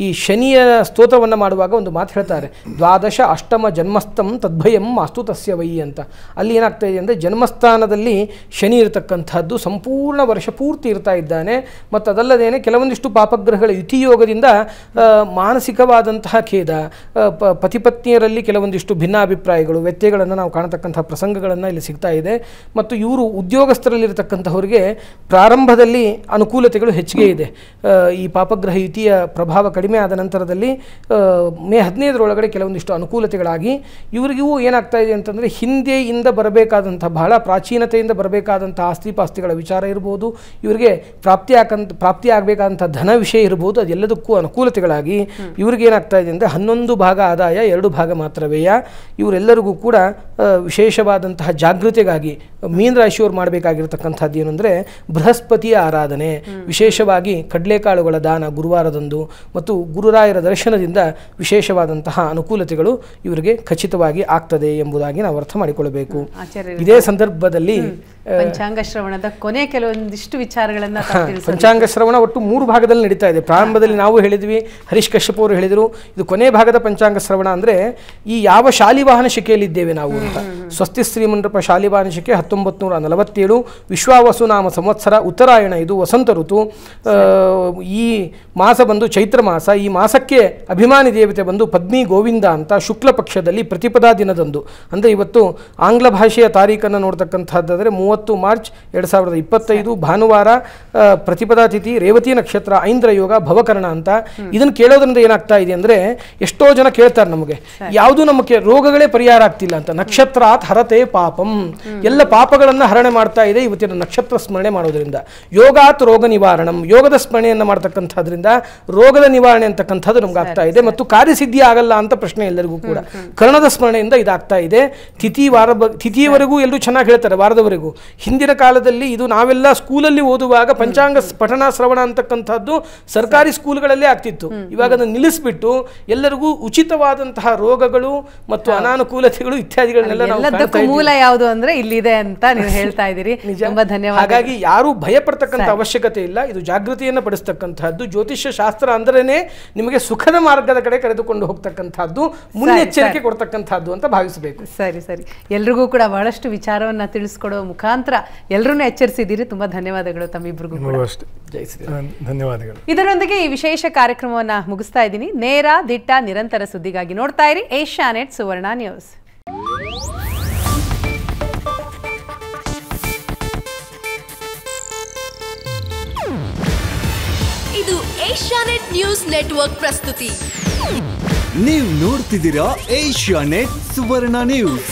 ಈ ಶನಿಯ ಸ್ತೋತ್ರವನ್ನು ಮಾಡುವಾಗ ಒಂದು ಮಾತು ಹೇಳ್ತಾರೆ, ದ್ವಾದಶ ಅಷ್ಟಮ ಜನ್ಮಸ್ಥಂ ತದ್ಭಯಂ ಮಾಸ್ತು ತಸ್ಯ ವೈ ಅಂತ. ಅಲ್ಲಿ ಏನಾಗ್ತಾ ಇದೆ ಅಂದರೆ ಜನ್ಮಸ್ಥಾನದಲ್ಲಿ ಶನಿ ಇರತಕ್ಕಂಥದ್ದು ಸಂಪೂರ್ಣ ವರ್ಷ ಪೂರ್ತಿ ಇರ್ತಾ ಇದ್ದಾನೆ. ಮತ್ತು ಅದಲ್ಲದೇನೆ ಕೆಲವೊಂದಿಷ್ಟು ಪಾಪಗ್ರಹಗಳ ಯುತಿಯೋಗದಿಂದ ಮಾನಸಿಕವಾದಂತಹ ಖೇದ, ಪತಿಪತ್ನಿಯರಲ್ಲಿ ಕೆಲವೊಂದಿಷ್ಟು ಭಿನ್ನಾಭಿಪ್ರಾಯಗಳು, ವ್ಯತ್ಯಯಗಳನ್ನು ನಾವು ಕಾಣತಕ್ಕಂಥ ಪ್ರಸಂಗಗಳನ್ನು ಇಲ್ಲಿ ಸಿಗ್ತಾ ಇದೆ. ಮತ್ತು ಇವರು ಉದ್ಯೋಗಸ್ಥರಲ್ಲಿರತಕ್ಕಂಥವ್ರಿಗೆ ಪ್ರಾರಂಭದಲ್ಲಿ ಅನುಕೂಲತೆಗಳು ಹೆಚ್ಚಿಗೆ ಇದೆ. ಈ ಪಾಪಗ್ರಹ ಯುತಿಯ ಪ್ರಭಾವ ಕಡಿಮೆ ಆದ ನಂತರದಲ್ಲಿ ಮೇ 15ರೊಳಗಡೆ ಕೆಲವೊಂದಿಷ್ಟು ಅನುಕೂಲತೆಗಳಾಗಿ ಇವರಿಗೂ ಏನಾಗ್ತಾ ಇದೆ ಅಂತಂದರೆ ಹಿಂದೆಯಿಂದ ಬರಬೇಕಾದಂಥ ಬಹಳ ಪ್ರಾಚೀನತೆಯಿಂದ ಬರಬೇಕಾದಂಥ ಆಸ್ತಿಪಾಸ್ತಿಗಳ ವಿಚಾರ ಇರ್ಬೋದು, ಇವರಿಗೆ ಪ್ರಾಪ್ತಿ ಆಗಬೇಕಾದಂಥ ಧನ ವಿಷಯ ಇರ್ಬೋದು, ಅದೆಲ್ಲದಕ್ಕೂ ಅನುಕೂಲತೆಗಳಾಗಿ ಇವ್ರಿಗೆ ಏನಾಗ್ತಾ ಇದೆ ಅಂದರೆ 11 ಭಾಗ ಆದಾಯ 2 ಭಾಗ ಮಾತ್ರ ವ್ಯಯ. ಇವರೆಲ್ಲರಿಗೂ ಕೂಡ ವಿಶೇಷವಾದಂತಹ ಜಾಗೃತೆಗಾಗಿ ಮೀನರಾಶಿಯವರು ಮಾಡಬೇಕಾಗಿರ್ತಕ್ಕಂಥದ್ದು ಏನು ಅಂದರೆ ಬೃಹಸ್ಪತಿಯ ಆರಾಧನೆ, ವಿಶೇಷವಾಗಿ ಕಡಲೆಕಾಳುಗಳ ದಾನ ಗುರುವಾರದಂದು ಮತ್ತು ಗುರುರಾಯರ ದರ್ಶನದಿಂದ ವಿಶೇಷವಾದಂತಹ ಅನುಕೂಲತೆಗಳು ಇವರಿಗೆ ಖಚಿತವಾಗಿ ಆಗ್ತದೆ ಎಂಬುದಾಗಿ ನಾವು ಅರ್ಥ ಮಾಡಿಕೊಳ್ಳಬೇಕು. ಇದೇ ಸಂದರ್ಭದಲ್ಲಿ ಪಂಚಾಂಗ ಶ್ರವಣದ ಕೊನೆ ಕೆಲವೊಂದಿಷ್ಟು ವಿಚಾರಗಳನ್ನ ಪಂಚಾಂಗ ಶ್ರವಣ ಒಟ್ಟು 3 ಭಾಗದಲ್ಲಿ ನಡೀತಾ ಇದೆ. ಪ್ರಾರಂಭದಲ್ಲಿ ನಾವು ಹೇಳಿದ್ವಿ, ಹರೀಶ್ ಕಶ್ಯಪ್ ಅವರು ಹೇಳಿದರು, ಇದು ಕೊನೆ ಭಾಗದ ಪಂಚಾಂಗ ಶ್ರವಣ ಅಂದರೆ ಈ ಯಾವ ಶಾಲಿವಾಹನ ಶಿಕೆಯಲ್ಲಿದ್ದೇವೆ ನಾವು ಅಂತ. ಸ್ವಸ್ತಿ ಶ್ರೀಮಂಡಪ ಶಾಲಿವಾಹನ ಶಿಕೆ 1947, ವಿಶ್ವಾವಸು ನಾಮ ಸಂವತ್ಸರ, ಉತ್ತರಾಯಣ, ಇದು ವಸಂತ ಋತು. ಈ ಮಾಸ ಬಂದು ಚೈತ್ರ ಮಾಸ. ಈ ಮಾಸಕ್ಕೆ ಅಭಿಮಾನಿ ದೇವತೆ ಬಂದು ಪದ್ಮಿ ಗೋವಿಂದ ಅಂತ ಶುಕ್ಲ ಪಕ್ಷದಲ್ಲಿ ಪ್ರತಿಪದಾ ದಿನದಂದು, ಅಂದರೆ ಇವತ್ತು ಆಂಗ್ಲ ಭಾಷೆಯ ತಾರೀಖನ್ನು ನೋಡ್ತಕ್ಕಂಥದ್ದಾದರೆ 30 ಮಾರ್ಚ್ 2025 ಭಾನುವಾರ, ಪ್ರತಿಪದಾ ತಿಥಿ, ರೇವತಿ ನಕ್ಷತ್ರ, ಐಂದ್ರ ಯೋಗ, ಭವಕರ್ಣ ಅಂತ. ಇದನ್ನು ಕೇಳೋದ್ರಿಂದ ಏನಾಗ್ತಾ ಇದೆ ಅಂದರೆ ಎಷ್ಟೋ ಜನ ಕೇಳ್ತಾರೆ ನಮಗೆ, ಯಾವುದು ನಮಗೆ ರೋಗಗಳೇ ಪರಿಹಾರ ಆಗ್ತಿಲ್ಲ ಅಂತ. ನಕ್ಷತ್ರಾತ್ ಹರತೆ ಪಾಪಂ, ಎಲ್ಲ ಪಾಪಗಳನ್ನು ಹರಣೆ ಮಾಡ್ತಾ ಇದೆ ಇವತ್ತಿನ ನಕ್ಷತ್ರ ಸ್ಮರಣೆ ಮಾಡೋದ್ರಿಂದ. ಯೋಗಾತ್ ರೋಗ ನಿವಾರಣಂ, ಯೋಗದ ಸ್ಮರಣೆಯನ್ನು ಮಾಡ್ತಕ್ಕಂಥದ್ರಿಂದ ರೋಗದ ನಿವಾರಣೆ ಅಂತಕ್ಕಂಥದ್ದು ನಮ್ಗೆ ಆಗ್ತಾ ಇದೆ. ಮತ್ತು ಕಾರ್ಯಸಿದ್ಧಿ ಆಗಲ್ಲ ಅಂತ ಪ್ರಶ್ನೆ ಎಲ್ಲರಿಗೂ ಕೂಡ ಕರ್ಣದ ಸ್ಮರಣೆಯಿಂದ ಇದಾಗ್ತಾ ಇದೆ. ತಿಥಿಯವರೆಗೂ ಎಲ್ಲರೂ ಚೆನ್ನಾಗಿ ಹೇಳ್ತಾರೆ, ವಾರದವರೆಗೂ. ಹಿಂದಿನ ಕಾಲದಲ್ಲಿ ಇದು ನಾವೆಲ್ಲ ಸ್ಕೂಲಲ್ಲಿ ಓದುವಾಗ ಪಂಚಾಂಗ ಪಠಣ ಶ್ರವಣ ಅಂತಕ್ಕಂಥದ್ದು ಸರ್ಕಾರಿ ಸ್ಕೂಲ್ಗಳಲ್ಲೇ ಆಗ್ತಿತ್ತು. ಇವಾಗ ಅದನ್ನು ನಿಲ್ಲಿಸ್ಬಿಟ್ಟು ಎಲ್ಲರಿಗೂ ಉಚಿತವಾದಂತಹ ರೋಗಗಳು ಮತ್ತು ಅನಾನುಕೂಲತೆಗಳು ಇತ್ಯಾದಿಗಳನ್ನೆಲ್ಲ ನಾವು ಮೂಲ ಯಾವುದು ಅಂದ್ರೆ ಇಲ್ಲಿದೆ ಅಂತ ನೀವು ಹೇಳ್ತಾ ಇದ್ದೀರಿ. ತುಂಬಾ ಧನ್ಯವಾದ. ಹಾಗಾಗಿ ಯಾರು ಭಯ ಪಡ್ತಕ್ಕಂಥ ಅವಶ್ಯಕತೆ ಇಲ್ಲ. ಇದು ಜಾಗೃತಿಯನ್ನು ಪಡಿಸ್ತಕ್ಕಂಥದ್ದು. ಜ್ಯೋತಿಷ್ಯ ಶಾಸ್ತ್ರ ಅಂದ್ರೇನೆ ನಿಮಗೆ ಸುಖದ ಮಾರ್ಗದ ಕಡೆ ಕರೆದುಕೊಂಡು ಹೋಗ್ತಕ್ಕಂಥದ್ದು, ಮುನ್ನೆಚ್ಚರಿಕೆ ಕೊಡ್ತಕ್ಕಂಥದ್ದು ಅಂತ ಭಾವಿಸಬೇಕು. ಸರಿ ಸರಿ, ಎಲ್ರಿಗೂ ಕೂಡ ಬಹಳಷ್ಟು ವಿಚಾರವನ್ನ ತಿಳಿಸ್ಕೊಡೋ ಮುಖಾಂತರ ಎಲ್ಲರೂ ಎಚ್ಚರಿಸಿದ್ದೀರಿ. ತುಂಬಾ ಧನ್ಯವಾದಗಳು ತಮ್ಮಿಬ್ರಿಗೂ. ಧನ್ಯವಾದಗಳು. ಇದರೊಂದಿಗೆ ಈ ವಿಶೇಷ ಕಾರ್ಯಕ್ರಮವನ್ನ ಮುಗಿಸ್ತಾ ಇದ್ದೀನಿ. ನೇರ, ದಿಟ್ಟ, ನಿರಂತರ ಸುದ್ದಿಗಾಗಿ ನೋಡ್ತಾ ಇರಿ ಏಷ್ಯಾನೆಟ್ ಸುವರ್ಣ ನ್ಯೂಸ್. ಇದು ಏಷ್ಯಾನೆಟ್ ನ್ಯೂಸ್ ನೆಟ್ವರ್ಕ್ ಪ್ರಸ್ತುತಿ. ನೀವು ನೋಡ್ತಿದ್ದೀರಾ ಏಷ್ಯಾನೆಟ್ ಸುವರ್ಣ ನ್ಯೂಸ್.